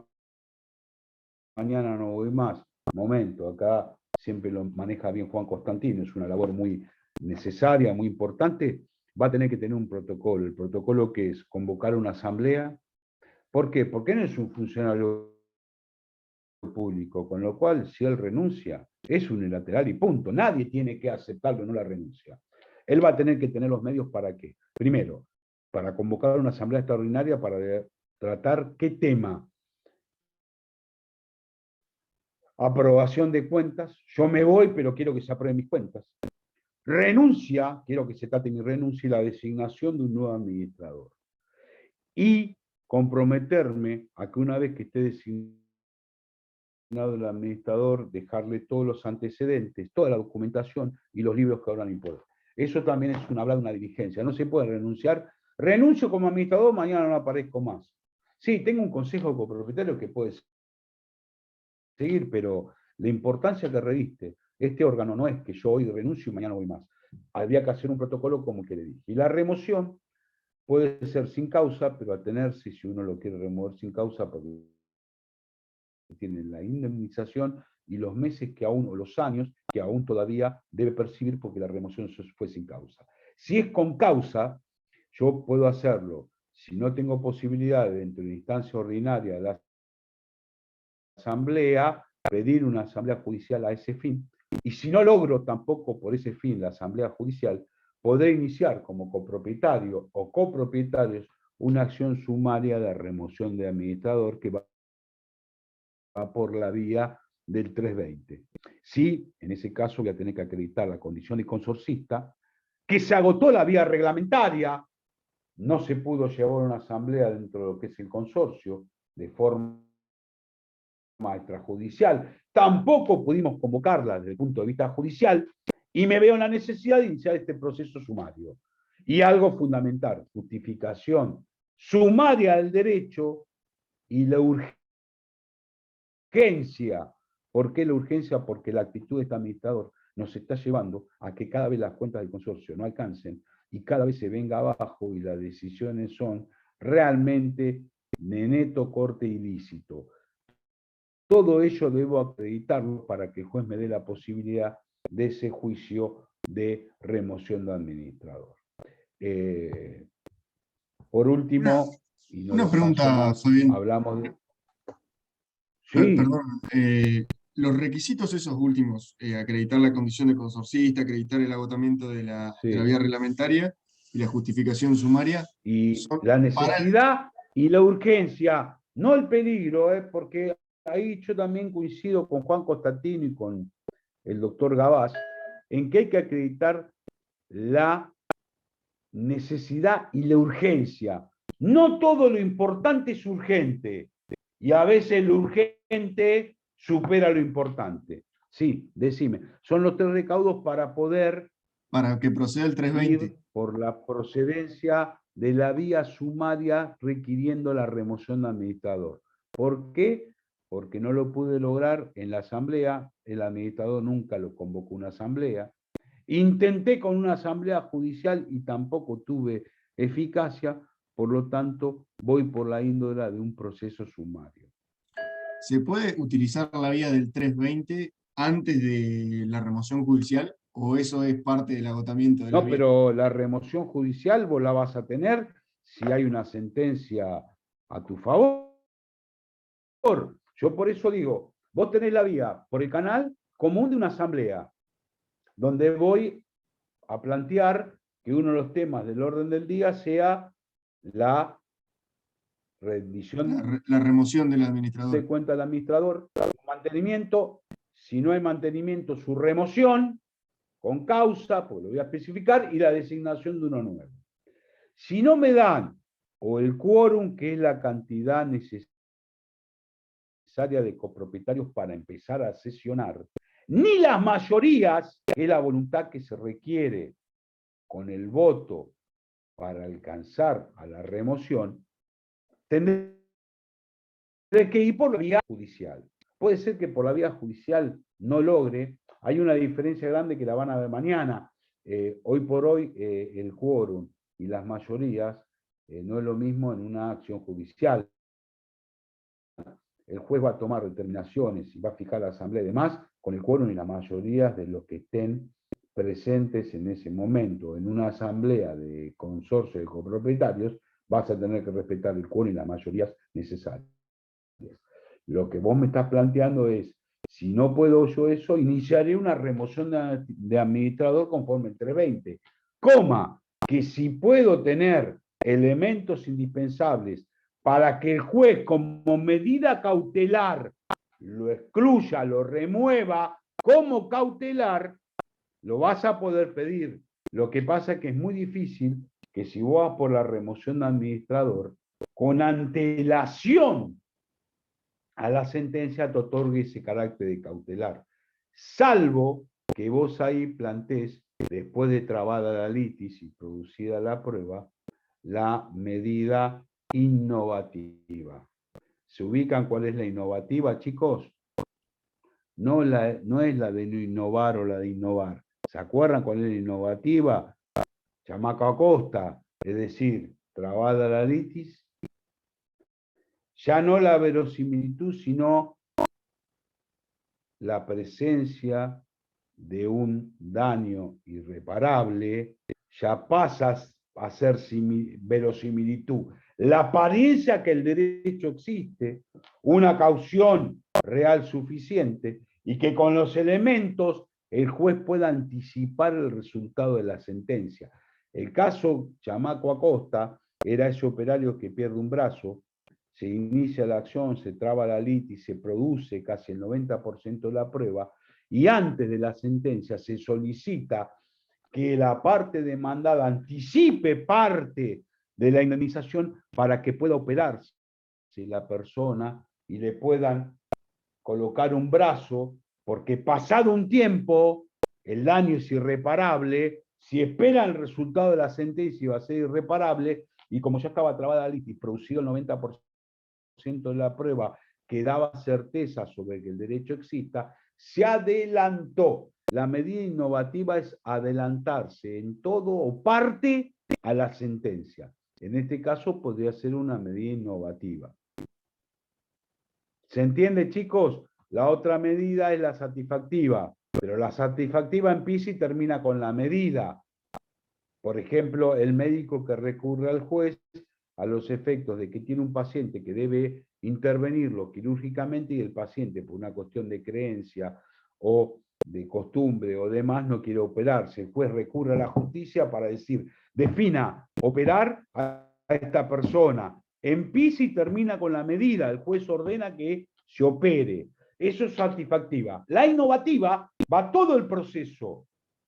mañana no voy más. Momento, acá siempre lo maneja bien Juan Constantino, es una labor muy necesaria, muy importante, va a tener que tener un protocolo. El protocolo que es convocar una asamblea. ¿Por qué? Porque no es un funcionario público, con lo cual si él renuncia es unilateral y punto. Nadie tiene que aceptarlo o no la renuncia. Él va a tener que tener los medios para qué. Primero, para convocar una asamblea extraordinaria para tratar qué tema. Aprobación de cuentas. Yo me voy, pero quiero que se aprueben mis cuentas. Renuncia, quiero que se trate mi renuncia y la designación de un nuevo administrador. Y comprometerme a que una vez que esté designado el administrador, dejarle todos los antecedentes, toda la documentación y los libros que hablan impuestos. Eso también es hablar de una diligencia. No se puede renunciar. Renuncio como administrador, mañana no aparezco más. Sí, tengo un consejo de copropietarios que puede seguir, pero la importancia que reviste este órgano no es que yo hoy renuncio y mañana voy más. Habría que hacer un protocolo como que le dije. Y la remoción puede ser sin causa, pero atenerse, si uno lo quiere remover sin causa, porque tiene la indemnización y los meses que aún, o los años que aún todavía debe percibir porque la remoción fue sin causa. Si es con causa, yo puedo hacerlo. Si no tengo posibilidad dentro de la instancia ordinaria de la asamblea, pedir una asamblea judicial a ese fin. Y si no logro tampoco por ese fin la asamblea judicial, podré iniciar como copropietario o copropietarios una acción sumaria de remoción de administrador que va por la vía del 320. Sí, en ese caso voy a tener que acreditar la condición de consorcista, que se agotó la vía reglamentaria, no se pudo llevar una asamblea dentro de lo que es el consorcio, de forma extrajudicial, tampoco pudimos convocarla desde el punto de vista judicial, y me veo en la necesidad de iniciar este proceso sumario. Y algo fundamental, justificación sumaria del derecho y la urgencia. ¿Por qué la urgencia? Porque la actitud de este administrador nos está llevando a que cada vez las cuentas del consorcio no alcancen y cada vez se venga abajo y las decisiones son realmente de neto corte ilícito. Todo ello debo acreditarlo para que el juez me dé la posibilidad de ese juicio de remoción de administrador. Por último, y no Una lo paso pregunta, más, Fabián. hablamos de... Sí, Perdón, los requisitos esos últimos, acreditar la condición de consorcista, acreditar el agotamiento de la sí. vía reglamentaria y la justificación sumaria, Y son la para necesidad y la urgencia, no el peligro, porque ahí yo también coincido con Juan Constantino y con el doctor Gabás, en que hay que acreditar la necesidad y la urgencia. No todo lo importante es urgente, y a veces lo urgente supera lo importante. Sí, decime, son los 3 recaudos para poder para que proceda el 320. ir por la procedencia de la vía sumaria requiriendo la remoción de administrador. ¿Por qué? Porque no lo pude lograr en la asamblea, el administrador nunca lo convocó una asamblea. Intenté con una asamblea judicial y tampoco tuve eficacia, por lo tanto voy por la índole de un proceso sumario. ¿Se puede utilizar la vía del 320 antes de la remoción judicial? ¿O eso es parte del agotamiento de la No, vía? pero la remoción judicial vos la vas a tener si hay una sentencia a tu favor. Yo por eso digo, vos tenés la vía por el canal común de una asamblea, donde voy a plantear que uno de los temas del orden del día sea la rendición La remoción del de administrador. cuenta del administrador, mantenimiento, si no hay mantenimiento, su remoción, con causa, pues lo voy a especificar, y la designación de uno nuevo. Si no me dan, o el quórum, que es la cantidad necesaria de copropietarios para empezar a sesionar, ni las mayorías, que es la voluntad que se requiere con el voto para alcanzar a la remoción, tendré que ir por la vía judicial. Puede ser que por la vía judicial no logre, hay una diferencia grande que la van a ver mañana. Hoy por hoy el quórum y las mayorías no es lo mismo en una acción judicial. El juez va a tomar determinaciones y va a fijar la asamblea y demás con el quórum y la mayoría de los que estén presentes en ese momento. En una asamblea de consorcio de copropietarios vas a tener que respetar el quórum y las mayorías necesarias. Lo que vos me estás planteando es, si no puedo yo eso, iniciaré una remoción de administrador conforme el 320. Coma, que si puedo tener elementos indispensables para que el juez como medida cautelar lo excluya, lo remueva como cautelar, lo vas a poder pedir. Lo que pasa es que es muy difícil que si vos vas por la remoción de administrador, con antelación a la sentencia te otorgue ese carácter de cautelar. Salvo que vos ahí plantees, después de trabada la litis y producida la prueba, la medida innovativa. ¿Se ubican cuál es la innovativa, chicos? No es la de no innovar o la de innovar. ¿Se acuerdan cuál es la innovativa? Chamaco Acosta, es decir, trabada la litis, ya no la verosimilitud, sino la presencia de un daño irreparable, ya pasas a ser verosimilitud. La apariencia que el derecho existe, una caución real suficiente, y que con los elementos el juez pueda anticipar el resultado de la sentencia. El caso Chamaco Acosta era ese operario que pierde un brazo, se inicia la acción, se traba la litis, se produce casi el 90% de la prueba, y antes de la sentencia se solicita que la parte demandada anticipe parte de la indemnización para que pueda operarse la persona y le puedan colocar un brazo, porque pasado un tiempo el daño es irreparable. Si espera el resultado de la sentencia va a ser irreparable, y como ya estaba trabada la litis, producido el 90% de la prueba que daba certeza sobre que el derecho exista, se adelantó. La medida innovativa es adelantarse en todo o parte a la sentencia. En este caso podría ser una medida innovativa. ¿Se entiende, chicos? La otra medida es la satisfactiva, pero la satisfactiva empieza y termina con la medida. Por ejemplo, el médico que recurre al juez a los efectos de que tiene un paciente que debe intervenirlo quirúrgicamente y el paciente, por una cuestión de creencia o de costumbre o demás, no quiere operarse. El juez recurre a la justicia para decir, defina operar a esta persona. Empieza y termina con la medida. El juez ordena que se opere. Eso es satisfactiva. La innovativa va todo el proceso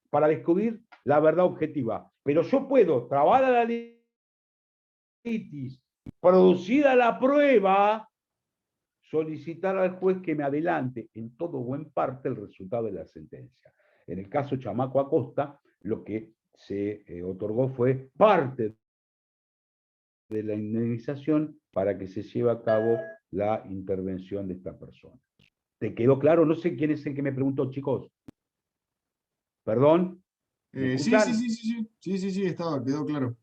para descubrir la verdad objetiva. Pero yo puedo, trabada la litis, producida la prueba, solicitar al juez que me adelante en todo o en parte el resultado de la sentencia. En el caso Chamaco Acosta, lo que se otorgó fue parte de la indemnización para que se lleve a cabo la intervención de esta persona. ¿Te quedó claro? No sé quién es el que me preguntó, chicos. ¿Perdón? Sí, quedó claro.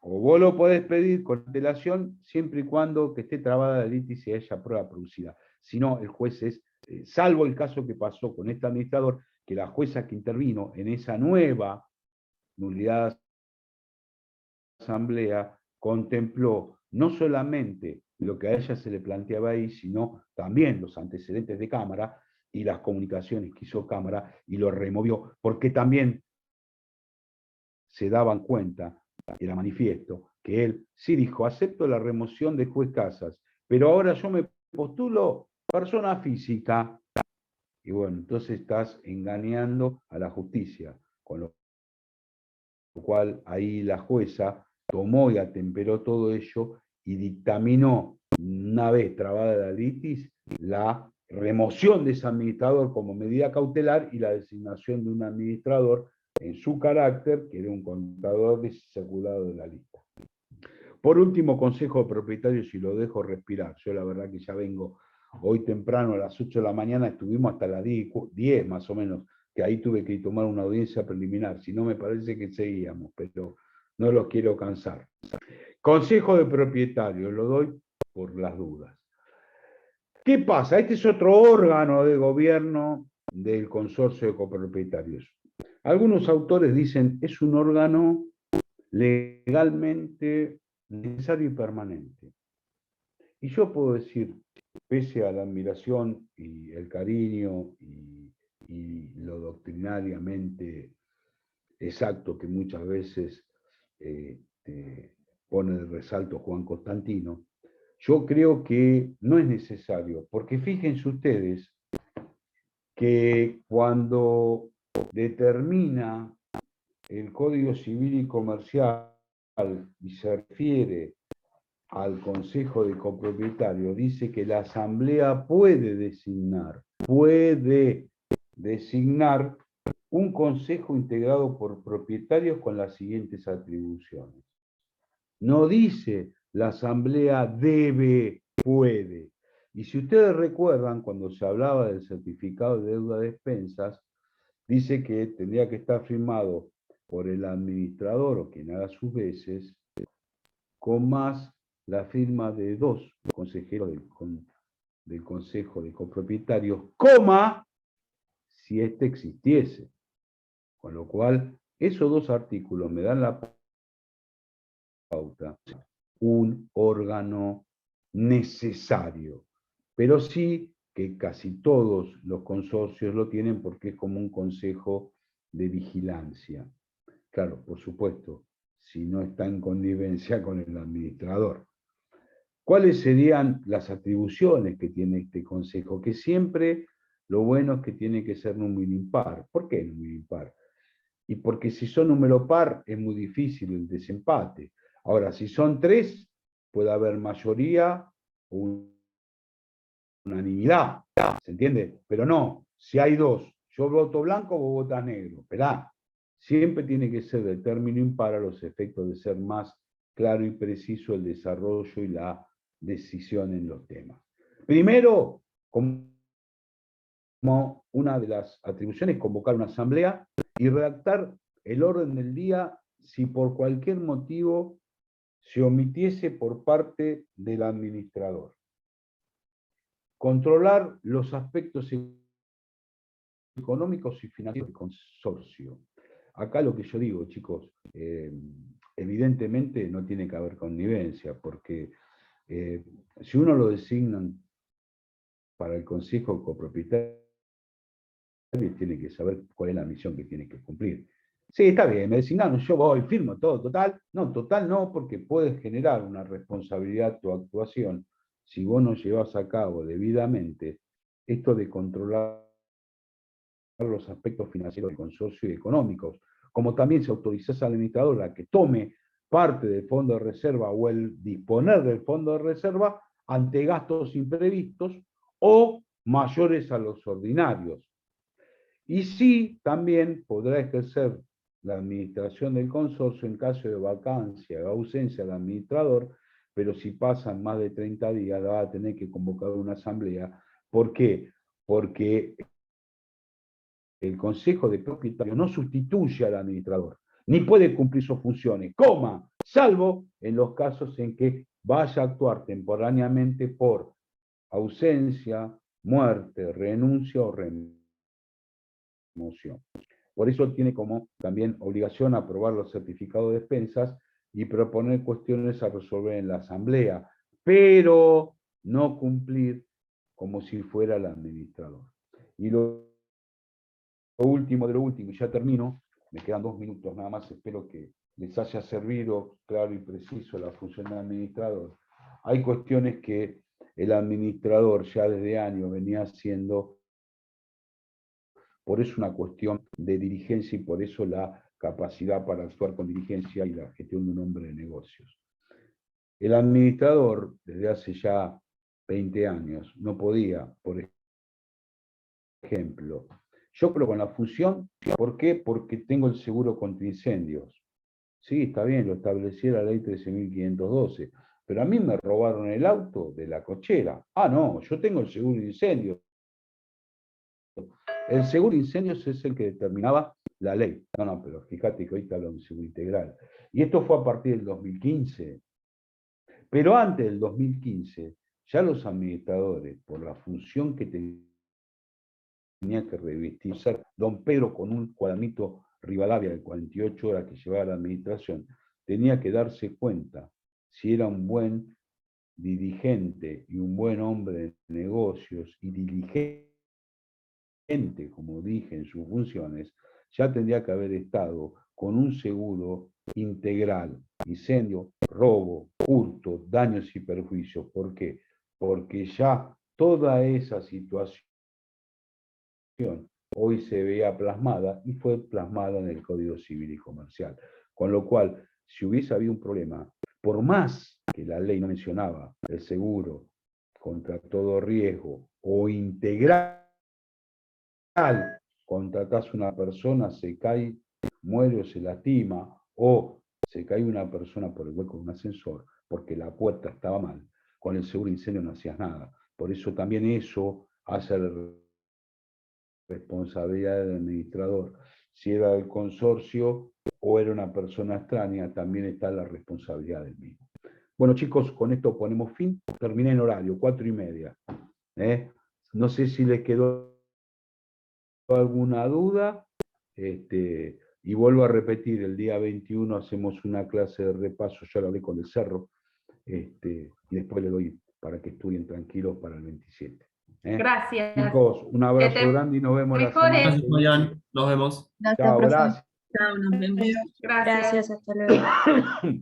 O vos lo podés pedir con antelación siempre y cuando que esté trabada la litis y haya prueba producida. Si no, el juez es, salvo el caso que pasó con este administrador, que la jueza que intervino en esa nueva nulidad de asamblea contempló no solamente lo que a ella se le planteaba ahí, sino también los antecedentes de Cámara y las comunicaciones que hizo Cámara, y lo removió, porque también se daban cuenta, era manifiesto, que él sí dijo, acepto la remoción de juez Casas, pero ahora yo me postulo persona física. Y bueno, entonces estás engañando a la justicia, con lo cual ahí la jueza tomó y atemperó todo ello y dictaminó, una vez trabada la litis, la remoción de ese administrador como medida cautelar y la designación de un administrador en su carácter, que era un contador desarticulado de la lista. Por último, consejo de propietarios, y lo dejo respirar. Yo la verdad que ya vengo hoy temprano a las 8 de la mañana, estuvimos hasta las 10 más o menos, que ahí tuve que tomar una audiencia preliminar, si no me parece que seguíamos, pero no los quiero cansar. Consejo de propietarios, lo doy por las dudas. ¿Qué pasa? Este es otro órgano de gobierno del consorcio de copropietarios. Algunos autores dicen es un órgano legalmente necesario y permanente. Y yo puedo decir, pese a la admiración y el cariño y lo doctrinariamente exacto que muchas veces pone de resalto Juan Constantino, yo creo que no es necesario, porque fíjense ustedes que cuando determina el Código Civil y Comercial y se refiere al Consejo de Copropietarios, dice que la Asamblea puede designar un consejo integrado por propietarios con las siguientes atribuciones. No dice la Asamblea debe, puede. Y si ustedes recuerdan, cuando se hablaba del certificado de deuda de expensas, dice que tendría que estar firmado por el administrador o quien haga sus veces, con más la firma de 2 consejeros del Consejo de Copropietarios, coma, si éste existiese. Con lo cual, esos 2 artículos me dan la pauta, un órgano necesario, pero sí que casi todos los consorcios lo tienen porque es como un consejo de vigilancia. Claro, por supuesto, si no está en connivencia con el administrador. ¿Cuáles serían las atribuciones que tiene este consejo? Que siempre lo bueno es que tiene que ser número impar. ¿Por qué número impar? Y porque si son número par es muy difícil el desempate. Ahora, si son 3, puede haber mayoría o unanimidad, ¿se entiende? Pero no, si hay 2, yo voto blanco, vos votas negro. Esperá, siempre tiene que ser de término impar a los efectos de ser más claro y preciso el desarrollo y la decisión en los temas. Primero, como una de las atribuciones, convocar una asamblea y redactar el orden del día si por cualquier motivo se omitiese por parte del administrador. Controlar los aspectos económicos y financieros del consorcio. Acá lo que yo digo, chicos, evidentemente no tiene que haber connivencia, porque si uno lo designan para el Consejo Copropietario, tiene que saber cuál es la misión que tiene que cumplir. Sí, está bien, me designaron, yo voy, firmo todo, total. No, total no, porque puedes generar una responsabilidad tu actuación si vos no llevas a cabo debidamente esto de controlar los aspectos financieros del consorcio y económicos, como también se autoriza al administrador a que tome parte del fondo de reserva o el disponer del fondo de reserva ante gastos imprevistos o mayores a los ordinarios. Y sí, también podrá ejercer la administración del consorcio en caso de vacancia o ausencia del administrador, pero si pasan más de 30 días va a tener que convocar una asamblea. ¿Por qué? Porque el Consejo de Propietarios no sustituye al administrador, ni puede cumplir sus funciones, salvo en los casos en que vaya a actuar temporáneamente por ausencia, muerte, renuncia o remoción. Por eso tiene como también obligación aprobar los certificados de expensas y proponer cuestiones a resolver en la asamblea, pero no cumplir como si fuera el administrador. Y lo último de lo último, y ya termino, me quedan 2 minutos nada más, espero que les haya servido claro y preciso la función del administrador. Hay cuestiones que el administrador ya desde años venía haciendo, por eso una cuestión de dirigencia y por eso la capacidad para actuar con dirigencia y la gestión de un hombre de negocios. El administrador, desde hace ya 20 años, no podía, por ejemplo, yo creo con la función, ¿por qué? Porque tengo el seguro contra incendios. Sí, está bien, lo establecía la ley 13.512, pero a mí me robaron el auto de la cochera. Ah, no, yo tengo el seguro de incendios. El seguro de incendios es el que determinaba la ley. No, pero fíjate que hoy está hablando de seguro integral. Y esto fue a partir del 2015. Pero antes del 2015 Ya los administradores, por la función que tenía que revestir, don Pedro con un cuadernito Rivadavia de 48 horas que llevaba la administración, tenía que darse cuenta si era un buen dirigente y un buen hombre de negocios y diligente, como dije en sus funciones, ya tendría que haber estado con un seguro integral, incendio, robo, hurto, daños y perjuicios. ¿Por qué? Porque ya toda esa situación hoy se veía plasmada y fue plasmada en el Código Civil y Comercial. Con lo cual, si hubiese habido un problema, por más que la ley no mencionaba el seguro contra todo riesgo o integral, contratás a una persona, se cae, muere o se lastima, o se cae una persona por el hueco de un ascensor porque la puerta estaba mal, con el seguro de incendio no hacías nada. Por eso también eso hace la responsabilidad del administrador. Si era del consorcio o era una persona extraña, también está la responsabilidad del mismo. Bueno, chicos, con esto ponemos fin. Terminé en horario, 4:30. No sé si les quedó alguna duda. Y vuelvo a repetir, el día 21 hacemos una clase de repaso, ya lo hablé con el Cerro, y después le doy para que estudien tranquilos para el 27. Gracias. Chicos, un abrazo grande y nos vemos la semana mejores. que Gracias, Marian. Nos vemos. Gracias, Chao, profe. gracias. Chao, nos vemos. Gracias. Gracias, hasta luego.